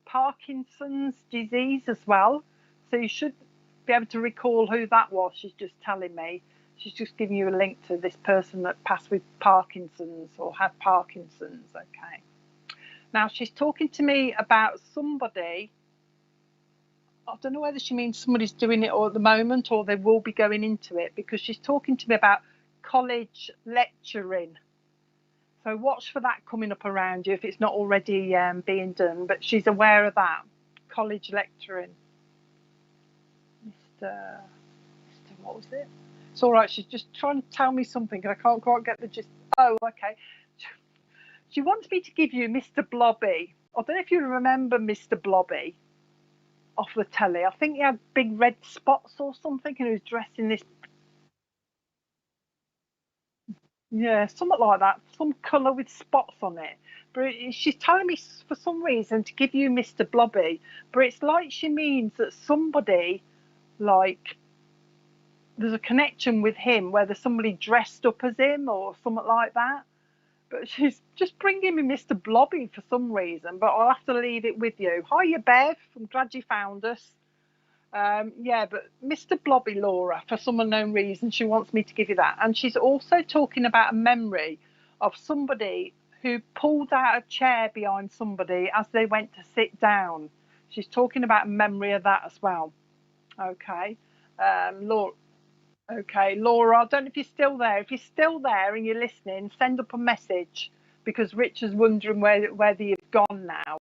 Parkinson's disease as well. So you should be able to recall who that was. She's just telling me. She's just giving you a link to this person that passed with Parkinson's or had Parkinson's. Okay. Now she's talking to me about somebody. I don't know whether she means somebody's doing it or at the moment or they will be going into it, because she's talking to me about college lecturing. So watch for that coming up around you if it's not already being done. But she's aware of that. College lecturing. Mr. What was it? It's all right. She's just trying to tell me something and I can't quite get the gist. Oh, okay. She wants me to give you Mr. Blobby. I don't know if you remember Mr. Blobby off the telly. I think he had big red spots or something and he was dressed in this. Yeah, something like that. Some colour with spots on it. But she's telling me for some reason to give you Mr. Blobby. But it's like she means that somebody, like, there's a connection with him, whether somebody dressed up as him or something like that. But she's just bringing me Mr. Blobby for some reason, but I'll have to leave it with you. Hiya, Bev. I'm glad you found us. Yeah, but Mr. Blobby, Laura, for some unknown reason, she wants me to give you that. And she's also talking about a memory of somebody who pulled out a chair behind somebody as they went to sit down. She's talking about a memory of that as well. Okay. Laura. Okay, Laura, I don't know if you're still there. If you're still there and you're listening, send up a message, because Richard's wondering whether you've gone now.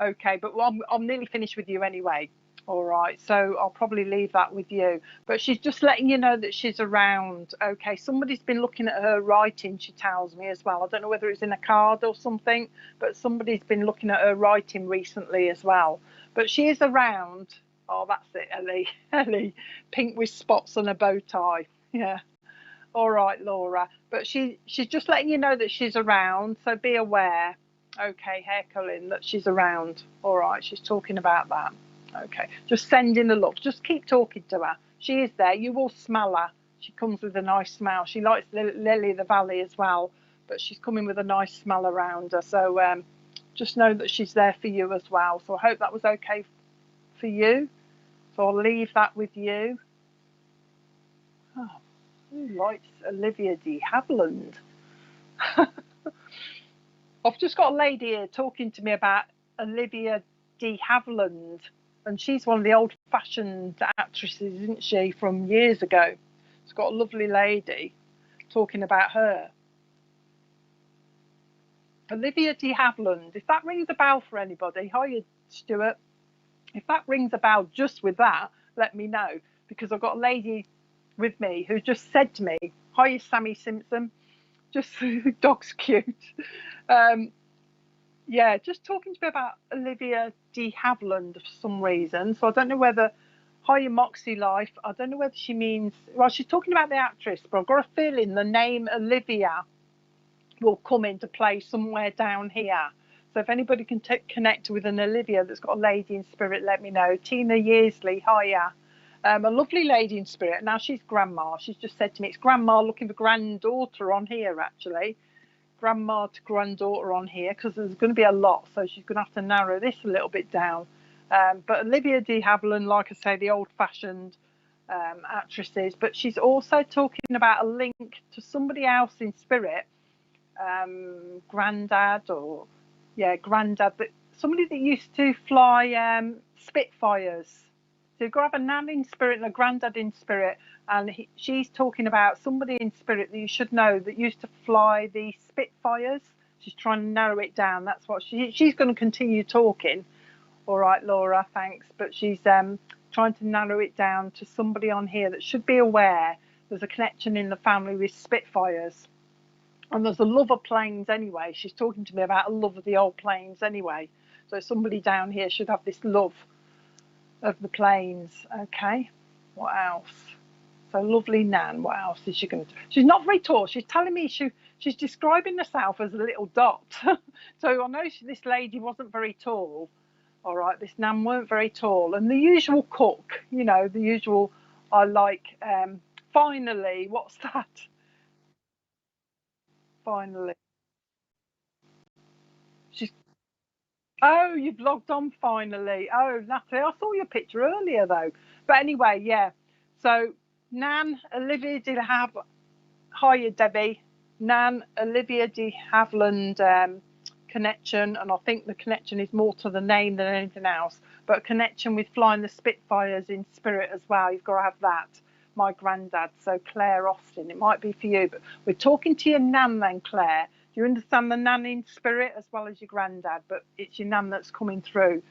Okay, but I'm nearly finished with you anyway. All right, so I'll probably leave that with you. But she's just letting you know that she's around. Okay, somebody's been looking at her writing, she tells me as well. I don't know whether it's in a card or something, but somebody's been looking at her writing recently as well. But she is around. Oh, that's it, Ellie. Ellie, pink with spots and a bow tie. Yeah. All right, Laura. But she's just letting you know that she's around, so be aware. Okay, hair colouring, that she's around. All right, she's talking about that. Okay, just send in the look. Just keep talking to her. She is there. You will smell her. She comes with a nice smell. She likes Lily of the Valley as well, but she's coming with a nice smell around her. So just know that she's there for you as well. So I hope that was okay for you. So I'll leave that with you. Oh, who likes Olivia de Havilland? I've just got a lady here talking to me about Olivia de Havilland, and she's one of the old-fashioned actresses, isn't she, from years ago. It's got a lovely lady talking about her. Olivia de Havilland, if that rings a bell for anybody, hiya, Stuart. If that rings a bell just with that, let me know, because I've got a lady with me who just said to me, hiya, Sammy Simpson. Just, dog's cute. Yeah, just talking to me about Olivia de Havilland for some reason. So I don't know whether, hiya, Moxie Life, I don't know whether she means, well, she's talking about the actress, but I've got a feeling the name Olivia will come into play somewhere down here. So if anybody can connect with an Olivia that's got a lady in spirit, let me know. Tina Yearsley, hiya. A lovely lady in spirit. Now she's grandma. She's just said to me, it's grandma looking for granddaughter on here, actually. Grandma to granddaughter on here, because there's going to be a lot. So she's going to have to narrow this a little bit down. But Olivia de Havilland, like I say, the old-fashioned actresses. But she's also talking about a link to somebody else in spirit. Granddad, but somebody that used to fly Spitfires. So you've got to have a nan in spirit and a granddad in spirit, and she's talking about somebody in spirit that you should know that used to fly the Spitfires. She's trying to narrow it down. That's what she's going to continue talking. All right, Laura, thanks. But she's trying to narrow it down to somebody on here that should be aware there's a connection in the family with Spitfires. And there's a love of planes anyway. She's talking to me about a love of the old planes anyway. So somebody down here should have this love of the planes. Okay, what else? So lovely Nan, what else is she going to do? She's not very tall. She's telling me she's describing herself as a little dot. So I know this lady wasn't very tall. All right, this Nan weren't very tall. And the usual cook, you know, the usual, I like, finally, what's that? Finally. She's, oh, you've logged on finally. Oh, Natalie, I saw your picture earlier though. But anyway, yeah. So Nan, Olivia de Havilland, hiya Debbie. Nan, Olivia de Havilland connection, and I think the connection is more to the name than anything else. But a connection with flying the Spitfires in spirit as well. You've got to have that. My granddad, so Claire Austin. It might be for you, but we're talking to your Nan then, Claire. You understand the Nan in spirit as well as your granddad, but it's your Nan that's coming through.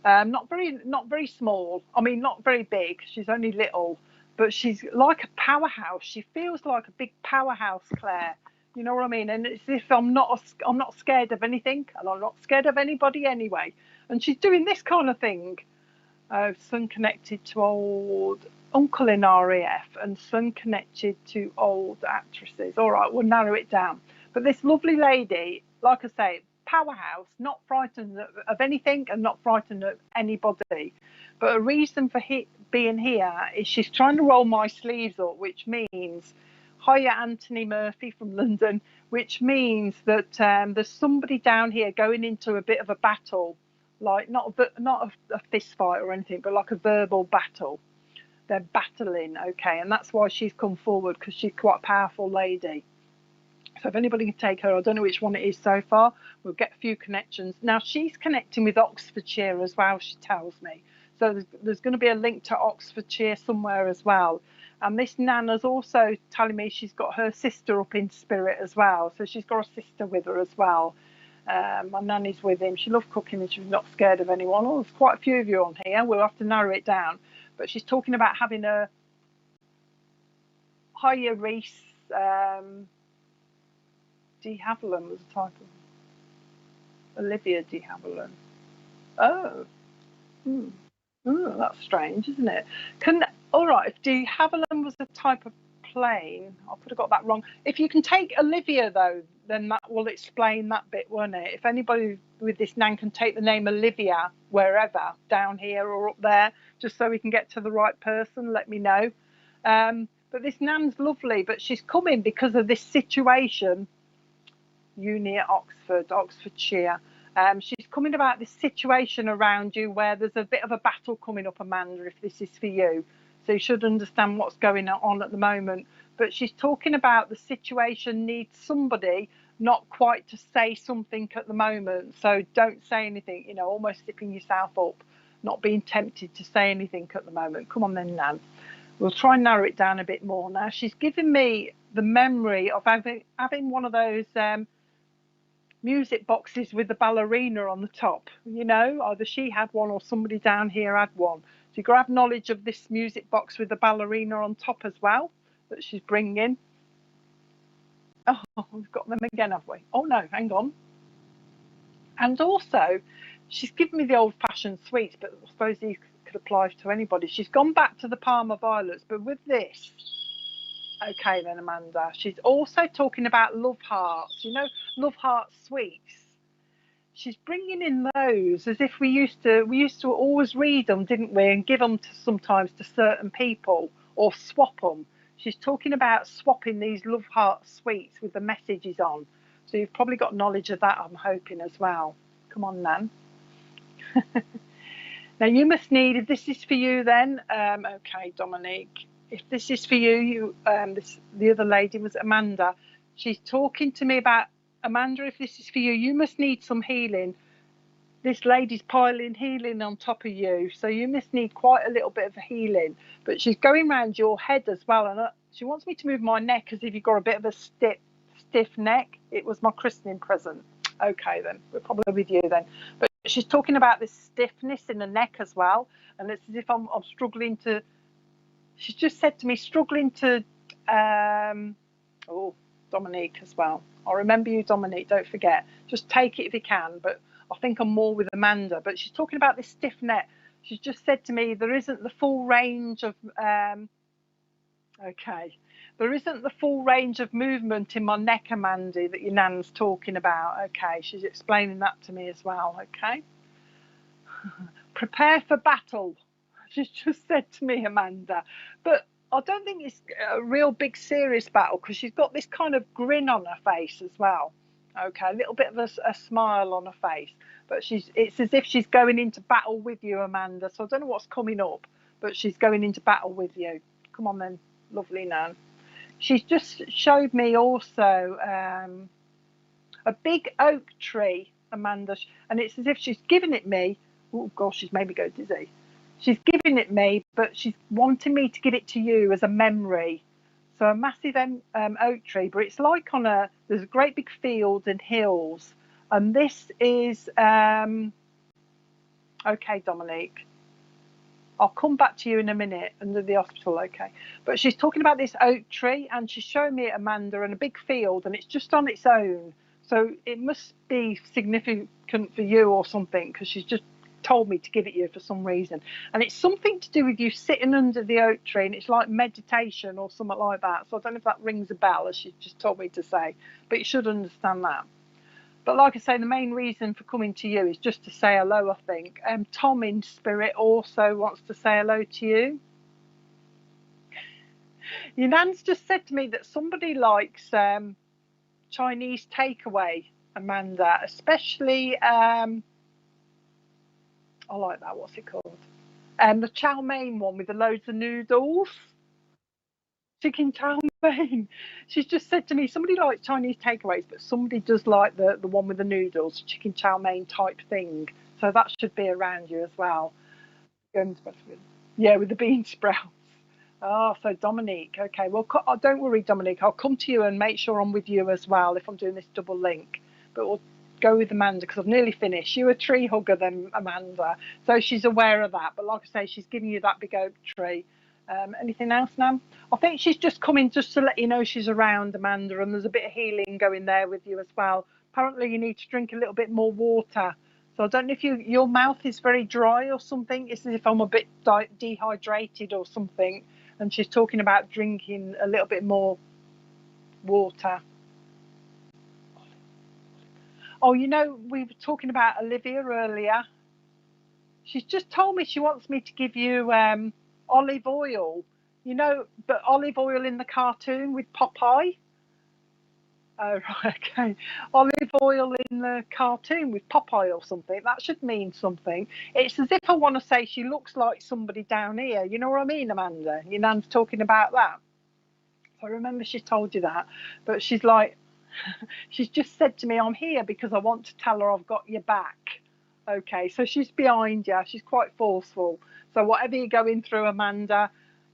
Not very small. I mean, not very big. She's only little, but she's like a powerhouse. She feels like a big powerhouse, Claire. You know what I mean? And it's as if I'm not scared of anything, and I'm not scared of anybody anyway. And she's doing this kind of thing. Son connected to old uncle in RAF, and son connected to old actresses. All right, we'll narrow it down. But this lovely lady, like I say, powerhouse, not frightened of anything and not frightened of anybody. But a reason for being here is she's trying to roll my sleeves up, which means, hiya Anthony Murphy from London, which means that there's somebody down here going into a bit of a battle, like not a fist fight or anything, but like a verbal battle. They're battling, okay, and that's why she's come forward, because she's quite a powerful lady. So if anybody can take her, I don't know which one it is so far, we'll get a few connections. Now she's connecting with Oxfordshire as well, she tells me. So there's going to be a link to Oxfordshire somewhere as well. And this Nana's also telling me she's got her sister up in spirit as well. So she's got a sister with her as well. My nanny's with him. She loved cooking and she was not scared of anyone. Oh, there's quite a few of you on here. We'll have to narrow it down. But she's talking about having a hiya Reese. De Havilland was the title. Olivia de Havilland. Oh. That's strange, isn't it? All right, if de Havilland was a type of plane, I could have got that wrong. If you can take Olivia though, then that will explain that bit, won't it? If anybody with this Nan can take the name Olivia wherever, down here or up there, just so we can get to the right person, let me know. But this Nan's lovely, but she's coming because of this situation. You near Oxfordshire. She's coming about this situation around you where there's a bit of a battle coming up, Amanda, if this is for you. So you should understand what's going on at the moment. But she's talking about the situation needs somebody not quite to say something at the moment. So don't say anything, you know, almost zipping yourself up, not being tempted to say anything at the moment. Come on then, Nan. We'll try and narrow it down a bit more now. She's given me the memory of having one of those music boxes with the ballerina on the top, you know, either she had one or somebody down here had one. So you grab knowledge of this music box with the ballerina on top as well that she's bringing. Oh, we've got them again, have we? Oh no, hang on. And also she's given me the old-fashioned sweets, but I suppose these could apply to anybody. She's gone back to the Parma violets, but with this Okay then, Amanda. She's also talking about love hearts. You know, love heart sweets. She's bringing in those as if we used to always read them, didn't we, and give them to sometimes to certain people or swap them. She's talking about swapping these love heart sweets with the messages on. So you've probably got knowledge of that, I'm hoping, as well. Come on, Nan. Now you must need, if this is for you, then okay, Dominique. If this is for you, the other lady was Amanda. She's talking to me about Amanda. If this is for you, you must need some healing. This lady's piling healing on top of you, so you must need quite a little bit of healing. But she's going round your head as well, and she wants me to move my neck as if you've got a bit of a stiff neck. It was my christening present. Okay, then we're probably with you then. But she's talking about this stiffness in the neck as well, and it's as if I'm struggling to. She's just said to me, struggling to. Oh, Dominique as well. I'll remember you, Dominique. Don't forget. Just take it if you can. But I think I'm more with Amanda. But she's talking about this stiff neck. She's just said to me, there isn't the full range of. Okay. There isn't the full range of movement in my neck, Amanda, that your nan's talking about. Okay, she's explaining that to me as well. Okay. Prepare for battle. She's just said to me, Amanda. But I don't think it's a real big serious battle because she's got this kind of grin on her face as well. Okay, a little bit of a smile on her face. But it's as if she's going into battle with you, Amanda. So I don't know what's coming up, but she's going into battle with you. Come on then, lovely Nan. She's just showed me also a big oak tree, Amanda, and it's as if she's giving it me. Oh gosh, she's made me go dizzy. She's giving it me, but she's wanting me to give it to you as a memory. So a massive oak tree, but it's like there's a great big field and hills, and this is okay, Dominique. I'll come back to you in a minute under the hospital, okay? But she's talking about this oak tree, and she's showing me Amanda and a big field, and it's just on its own. So it must be significant for you or something, because she's just told me to give it you for some reason. And it's something to do with you sitting under the oak tree, and it's like meditation or something like that. So I don't know if that rings a bell, as she just told me to say, but you should understand that. But like I say, the main reason for coming to you is just to say hello, I think. Tom in spirit also wants to say hello to you. Your nan's just said to me that somebody likes Chinese takeaway, Amanda, especially, I like that, what's it called? The chow mein one with the loads of noodles. Chicken chow mein. She's just said to me, somebody likes Chinese takeaways, but somebody does like the one with the noodles, chicken chow mein type thing. So that should be around you as well. Yeah, with the bean sprouts. Oh, so Dominique. Okay, well, don't worry, Dominique. I'll come to you and make sure I'm with you as well if I'm doing this double link. But we'll go with Amanda because I've nearly finished. You're a tree hugger then, Amanda. So she's aware of that. But like I say, she's giving you that big oak tree. Anything else, Nam? I think she's just coming just to let you know she's around, Amanda, and there's a bit of healing going there with you as well. Apparently, you need to drink a little bit more water. So I don't know if your mouth is very dry or something. It's as if I'm a bit dehydrated or something. And she's talking about drinking a little bit more water. Oh, you know, we were talking about Olivia earlier. She's just told me she wants me to give you olive oil, you know, but olive oil in the cartoon with Popeye. Oh, right, okay. Olive oil in the cartoon with Popeye or something. That should mean something. It's as if I want to say she looks like somebody down here. You know what I mean, Amanda? Your nan's talking about that. So I remember she told you that. But she's like, she's just said to me, I'm here because I want to tell her I've got your back. Okay, so she's behind you. She's quite forceful. So whatever you're going through, Amanda,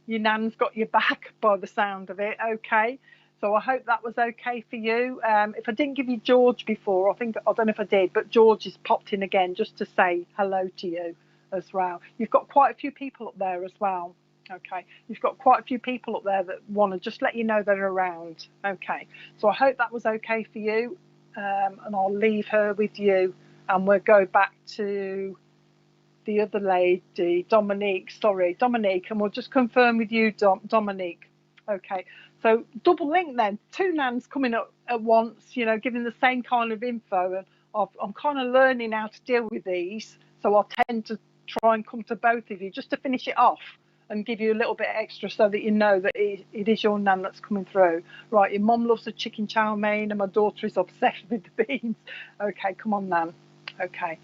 your nan's got your back by the sound of it. Okay, so I hope that was okay for you. If I didn't give you George before, I don't know if I did, but George has popped in again just to say hello to you as well. You've got quite a few people up there as well. Okay, you've got quite a few people up there that want to just let you know they're around. Okay, so I hope that was okay for you, and I'll leave her with you. And we'll go back to the other lady, Dominique. Sorry, Dominique, and we'll just confirm with you, Dominique. Okay, So double link then, two nans coming up at once, you know, giving the same kind of info. And I'm kind of learning how to deal with these. So I'll tend to try and come to both of you just to finish it off and give you a little bit extra so that you know that it is your nan that's coming through. Right, your mum loves the chicken chow mein and my daughter is obsessed with the beans. Okay, come on, nan. Okay,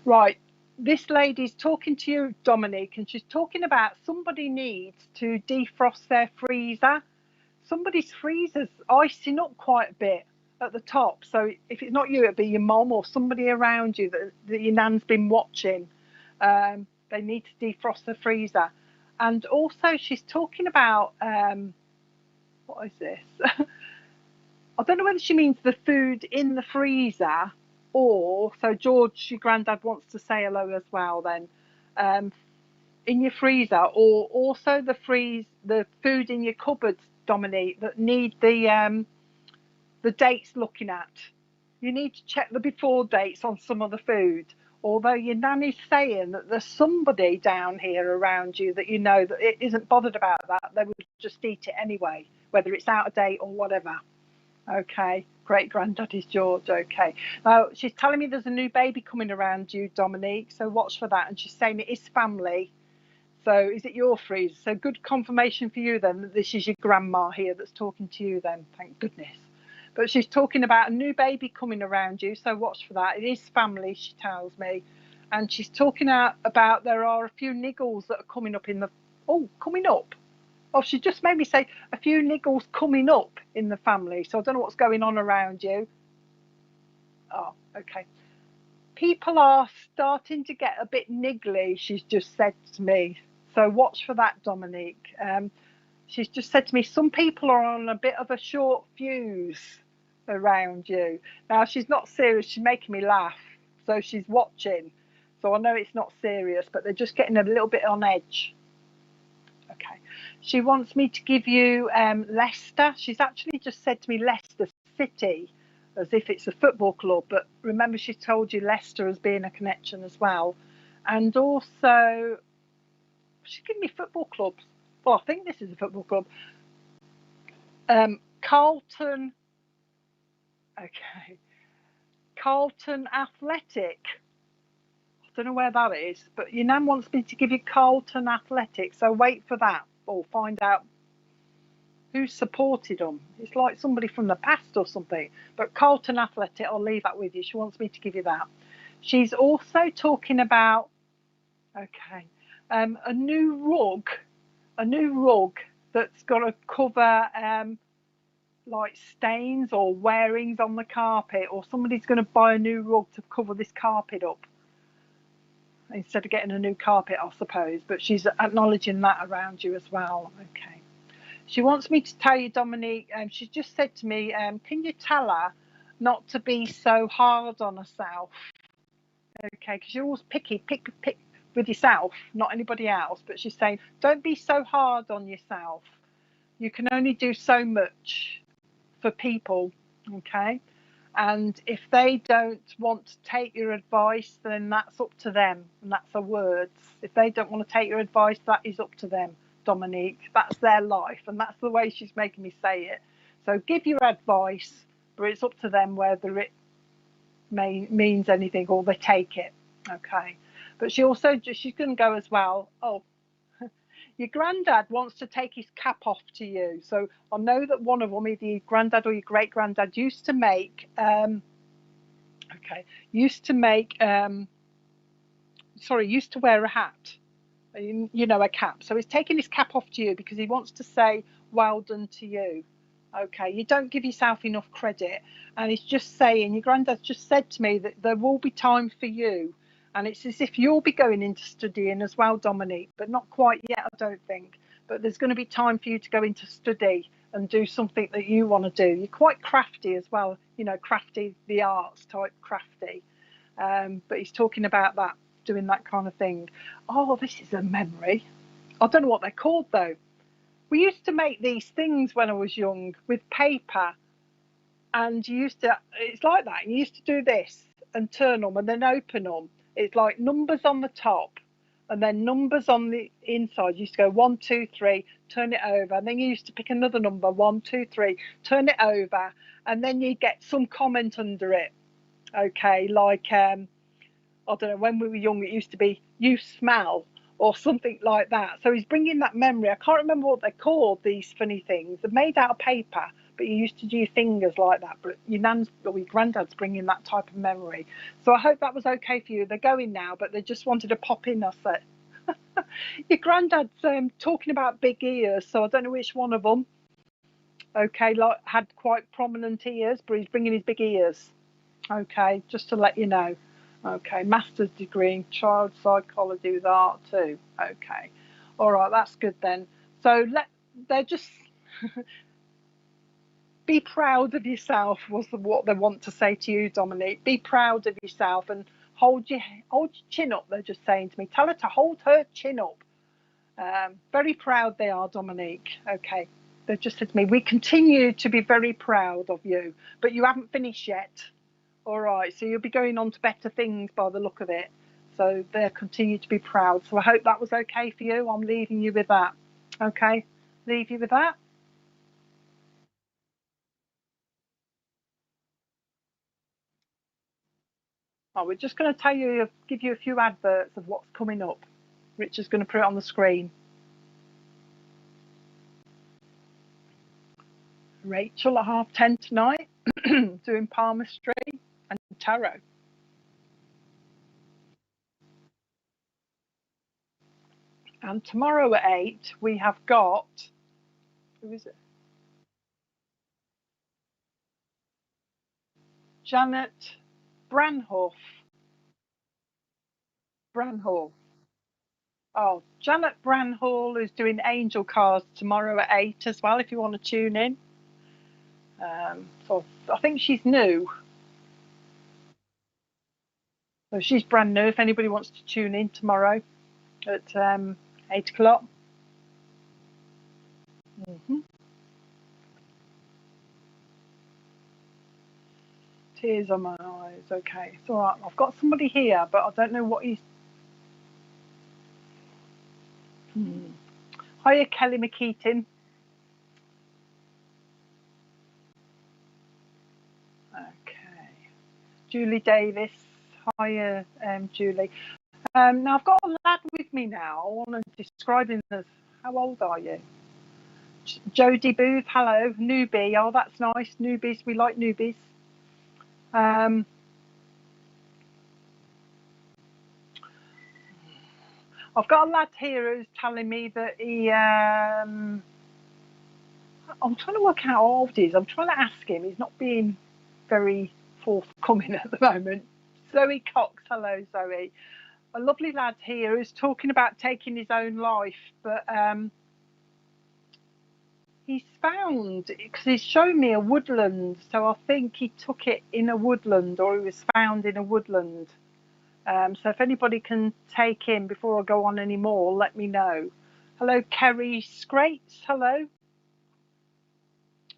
right. This lady's talking to you, Dominique, and she's talking about somebody needs to defrost their freezer. Somebody's freezer's icing up quite a bit at the top. So if it's not you, it'll be your mom or somebody around you that your nan's been watching. They need to defrost the freezer. And also she's talking about, what is this? I don't know whether she means the food in the freezer or, so George, your granddad wants to say hello as well then, in your freezer, or also the food in your cupboards, Dominique, that need the dates looking at. You need to check the before dates on some of the food. Although your nan is saying that there's somebody down here around you that you know that it isn't bothered about that. They would just eat it anyway, whether it's out of date or whatever. Okay, great granddad is George. Okay, now she's telling me there's a new baby coming around you, Dominique, so watch for that. And she's saying it is family. So is it your freezer? So good confirmation for you then that this is your grandma here that's talking to you then, thank goodness. But she's talking about a new baby coming around you, so watch for that. It is family, she tells me. And she's talking about there are a few niggles that are coming up in the, coming up. Oh, she just made me say a few niggles coming up in the family. So I don't know what's going on around you. Oh, okay. People are starting to get a bit niggly, she's just said to me. So watch for that, Dominique. She's just said to me, some people are on a bit of a short fuse around you. Now, she's not serious. She's making me laugh. So she's watching. So I know it's not serious, but they're just getting a little bit on edge. Okay. She wants me to give you Leicester. She's actually just said to me Leicester City, as if it's a football club. But remember, she told you Leicester as being a connection as well. And also, she's giving me football clubs. Well, I think this is a football club. Carlton. Okay. Carlton Athletic. I don't know where that is, but your nan wants me to give you Carlton Athletic. So wait for that, or find out who supported them. It's like somebody from the past or something. But Carlton Athletic, I'll leave that with you. She wants me to give you that. She's also talking about, okay, a new rug that's got to cover like stains or wearings on the carpet, or somebody's going to buy a new rug to cover this carpet up instead of getting a new carpet, I suppose. But she's acknowledging that around you as well. Okay. She wants me to tell you, Dominique, she's just said to me, can you tell her not to be so hard on herself? Okay, because you're always pick with yourself, not anybody else. But she's saying, don't be so hard on yourself. You can only do so much for people, okay? And if they don't want to take your advice, then that's up to them. And that's her words. If they don't want to take your advice, that is up to them, Dominique. That's their life. And that's the way she's making me say it. So give your advice, but it's up to them whether it means anything or they take it, okay? But she's going to go as well, your granddad wants to take his cap off to you. So I know that one of them, either your granddad or your great granddad, used to wear a hat, you know, a cap. So he's taking his cap off to you because he wants to say, well done to you. Okay, you don't give yourself enough credit. And he's just saying, your granddad just said to me that there will be time for you. And it's as if you'll be going into studying as well, Dominique, but not quite yet, I don't think. But there's going to be time for you to go into study and do something that you want to do. You're quite crafty as well, you know, crafty, the arts type crafty. But he's talking about that, doing that kind of thing. Oh, this is a memory. I don't know what they're called, though. We used to make these things when I was young with paper. And it's like that. You used to do this and turn them and then open them. It's like numbers on the top and then numbers on the inside. You used to go 1, 2, 3, turn it over, and then you used to pick another number, 1, 2, 3, turn it over, and then you get some comment under it. Okay, like I don't know, when we were young, it used to be "you smell" or something like that. So he's bringing that memory. I can't remember what they're called, these funny things. They're made out of paper, but you used to do your fingers like that. But your nan's or your granddad's bringing that type of memory. So I hope that was okay for you. They're going now, but they just wanted to pop in. I said, your granddad's talking about big ears, so I don't know which one of them. Okay, like had quite prominent ears, but he's bringing his big ears. Okay, just to let you know. Okay, master's degree in child psychology with art too. Okay, all right, that's good then. So they're just be proud of yourself was what they want to say to you, Dominique. Be proud of yourself and hold your chin up. They're just saying to me, tell her to hold her chin up. Very proud they are, Dominique. Okay, they've just said to me, we continue to be very proud of you, but you haven't finished yet. All right, so you'll be going on to better things by the look of it. So they'll continue to be proud. So I hope that was okay for you. I'm leaving you with that. Okay, leave you with that. Oh, we're just going to give you a few adverts of what's coming up. Richard's going to put it on the screen. Rachel at 10:30 tonight, doing palmistry and tarot. And tomorrow at 8, we have got, who is it? Janet Branhoff. Branhall. Oh, Janet Branhall is doing angel cards tomorrow at 8 as well, if you want to tune in. So I think she's new. So she's brand new if anybody wants to tune in tomorrow at 8 o'clock. Mm-hmm. Tears on my eyes. Okay, it's all right. I've got somebody here, but I don't know what he's. Hiya, Kelly McKeaton. Okay. Julie Davis. Hiya, Julie. Now I've got a lad with me now. I want to describe him as. How old are you? Jodie Booth. Hello, newbie. Oh, that's nice. Newbies. We like newbies. I've got a lad here who's telling me that he. I'm trying to work out how old he is. I'm trying to ask him. He's not being very forthcoming at the moment. Zoe Cox. Hello, Zoe. A lovely lad here who's talking about taking his own life, but he's found, because he's shown me a woodland, so I think he took it in a woodland, or he was found in a woodland. So if anybody can take him before I go on any more, let me know. Hello, Kerry Scrates. Hello.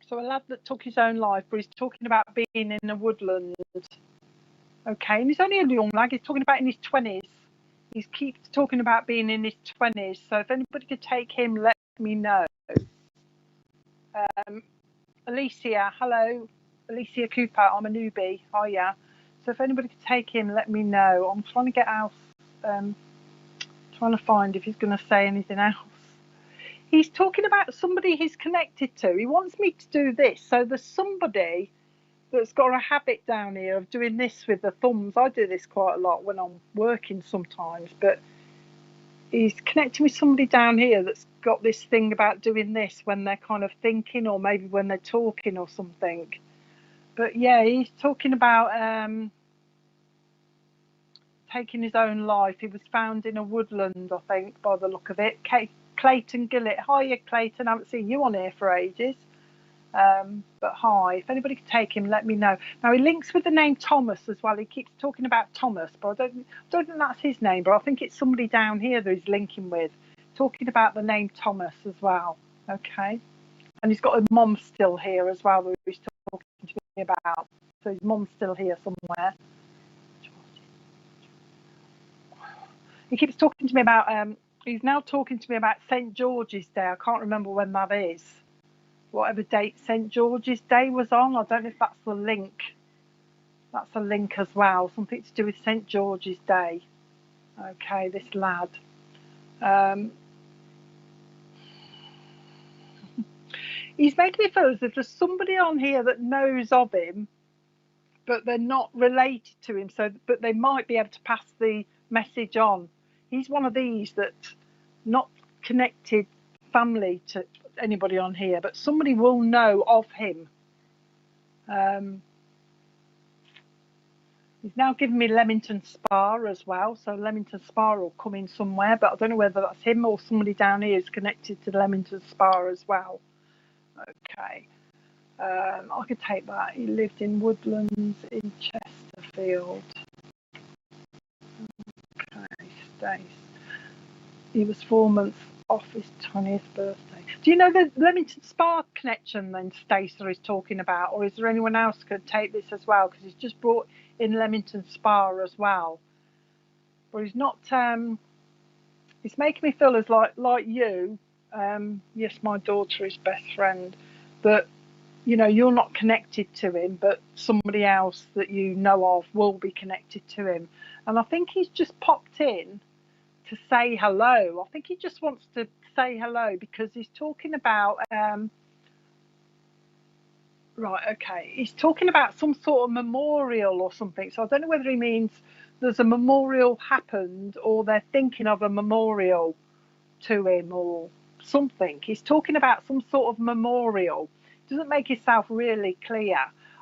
So a lad that took his own life, but he's talking about being in a woodland. Okay, and he's only a young lad. He's talking about in his 20s. He keeps talking about being in his 20s. So if anybody could take him, let me know. Alicia, hello. Alicia Cooper, I'm a newbie. Oh, yeah. So if anybody could take him, let me know. I'm trying to get out, trying to find if he's going to say anything else. He's talking about somebody he's connected to. He wants me to do this. So there's somebody that's got a habit down here of doing this with the thumbs. I do this quite a lot when I'm working sometimes, but he's connecting with somebody down here that's got this thing about doing this when they're kind of thinking, or maybe when they're talking or something. But yeah, he's talking about taking his own life. He was found in a woodland, I think, by the look of it. Clayton Gillett. Hiya, Clayton. I haven't seen you on here for ages. But hi, if anybody could take him, let me know. Now he links with the name Thomas as well. He keeps talking about Thomas, but I don't think that's his name, but I think it's somebody down here that he's linking with, talking about the name Thomas as well. Okay, and he's got his mum still here as well, that he's talking to me about. So his mum's still here somewhere. He keeps talking to me about, he's now talking to me about St. George's Day. I can't remember when that is. Whatever date St. George's Day was on. I don't know if that's the link. That's a link as well. Something to do with St. George's Day. Okay, this lad. He's making me feel as if there's somebody on here that knows of him, but they're not related to him. But they might be able to pass the message on. He's one of these that's not connected family to anybody on here, but somebody will know of him. He's now given me Leamington Spa as well, so Leamington Spa will come in somewhere, but I don't know whether that's him or somebody down here is connected to Leamington Spa as well. Okay, I could take that. He lived in Woodlands in Chesterfield. Okay, Stace. He was 4 months off his 20th birthday. Do you know the Leamington Spa connection then Stacey is talking about, or is there anyone else who could take this as well? Because he's just brought in Leamington Spa as well. But he's not, it's making me feel as like you, yes, my daughter is best friend, that, you know, you're not connected to him, but somebody else that you know of will be connected to him. And I think he's just popped in to say hello. I think he just wants to say hello because he's talking about he's talking about some sort of memorial or something. So I don't know whether he means there's a memorial happened or they're thinking of a memorial to him or something. He's talking about some sort of memorial. Doesn't make himself really clear.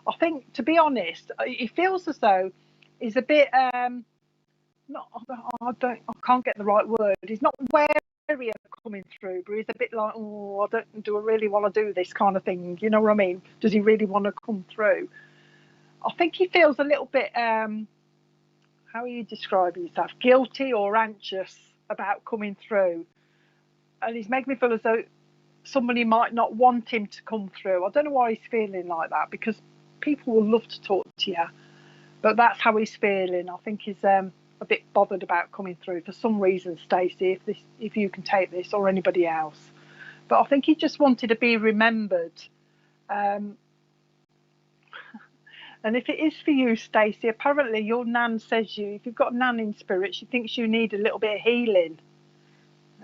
I think, to be honest, he feels as though he's a bit I can't get the right word. He's not wary of coming through, but he's a bit like, oh, do I really want to do this kind of thing? You know what I mean? Does he really want to come through? I think he feels a little bit, how are you describing yourself? Guilty or anxious about coming through. And he's making me feel as though somebody might not want him to come through. I don't know why he's feeling like that, because people will love to talk to you, but that's how he's feeling. I think he's a bit bothered about coming through for some reason, Stacey, if you can take this or anybody else. But I think he just wanted to be remembered. And if it is for you, Stacey, apparently your nan says if you've got nan in spirit, she thinks you need a little bit of healing.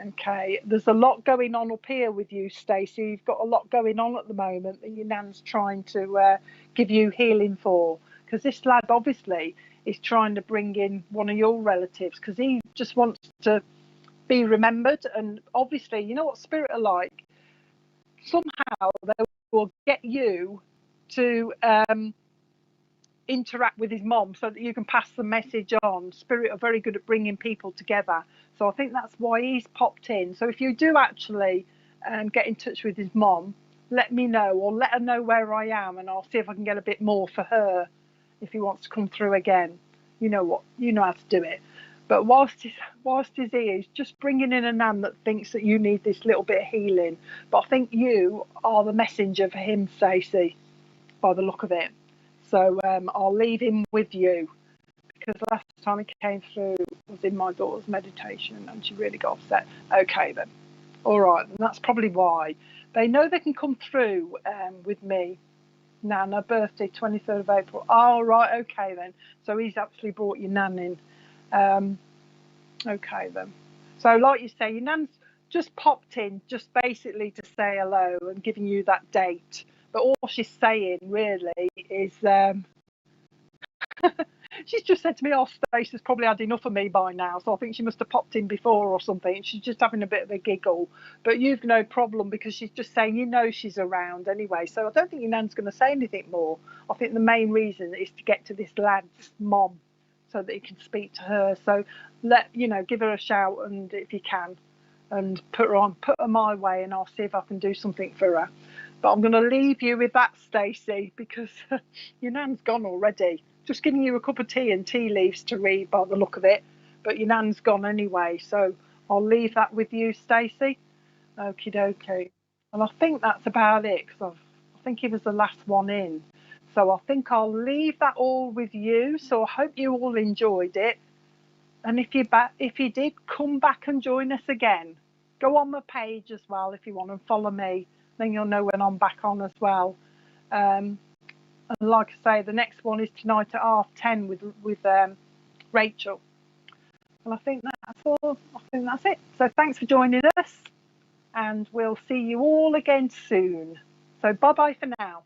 Okay, there's a lot going on up here with you, Stacey. You've got a lot going on at the moment that your nan's trying to give you healing for. Because this lad obviously is trying to bring in one of your relatives because he just wants to be remembered. And obviously, you know what spirit are like? Somehow they will get you to interact with his mom so that you can pass the message on. Spirit are very good at bringing people together. So I think that's why he's popped in. So if you do actually get in touch with his mom, let me know or let her know where I am and I'll see if I can get a bit more for her if he wants to come through again. You know what, you know how to do it. But whilst he's here, he's just bringing in a nan that thinks that you need this little bit of healing. But I think you are the messenger for him, Stacey, by the look of it. So I'll leave him with you, because last time he came through was in my daughter's meditation and she really got upset. Okay then, all right, and that's probably why. They know they can come through with me. Nan, her birthday, 23rd of April. Oh, right, okay then. So he's actually brought your nan in. Okay then. So like you say, your nan's just popped in just basically to say hello and giving you that date. But all she's saying really is she's just said to me, oh, Stacey's probably had enough of me by now, so I think she must have popped in before or something. She's just having a bit of a giggle, but you've no problem because she's just saying you know she's around anyway. So I don't think your nan's going to say anything more. I think the main reason is to get to this lad's mom so that he can speak to her. So give her a shout, and if you can, and put her my way, and I'll see if I can do something for her. But I'm going to leave you with that, Stacey, because your nan's gone already. Just giving you a cup of tea and tea leaves to read by the look of it, but your nan's gone anyway, so I'll leave that with you, Stacey. Okie dokie. And I think that's about it, because I think he was the last one in. So I think I'll leave that all with you. So I hope you all enjoyed it. And if you did come back and join us again, go on my page as well if you want, and follow me. Then you'll know when I'm back on as well. And like I say, the next one is tonight at 10:30 with Rachel. And I think that's all. I think that's it. So thanks for joining us, and we'll see you all again soon. So bye bye for now.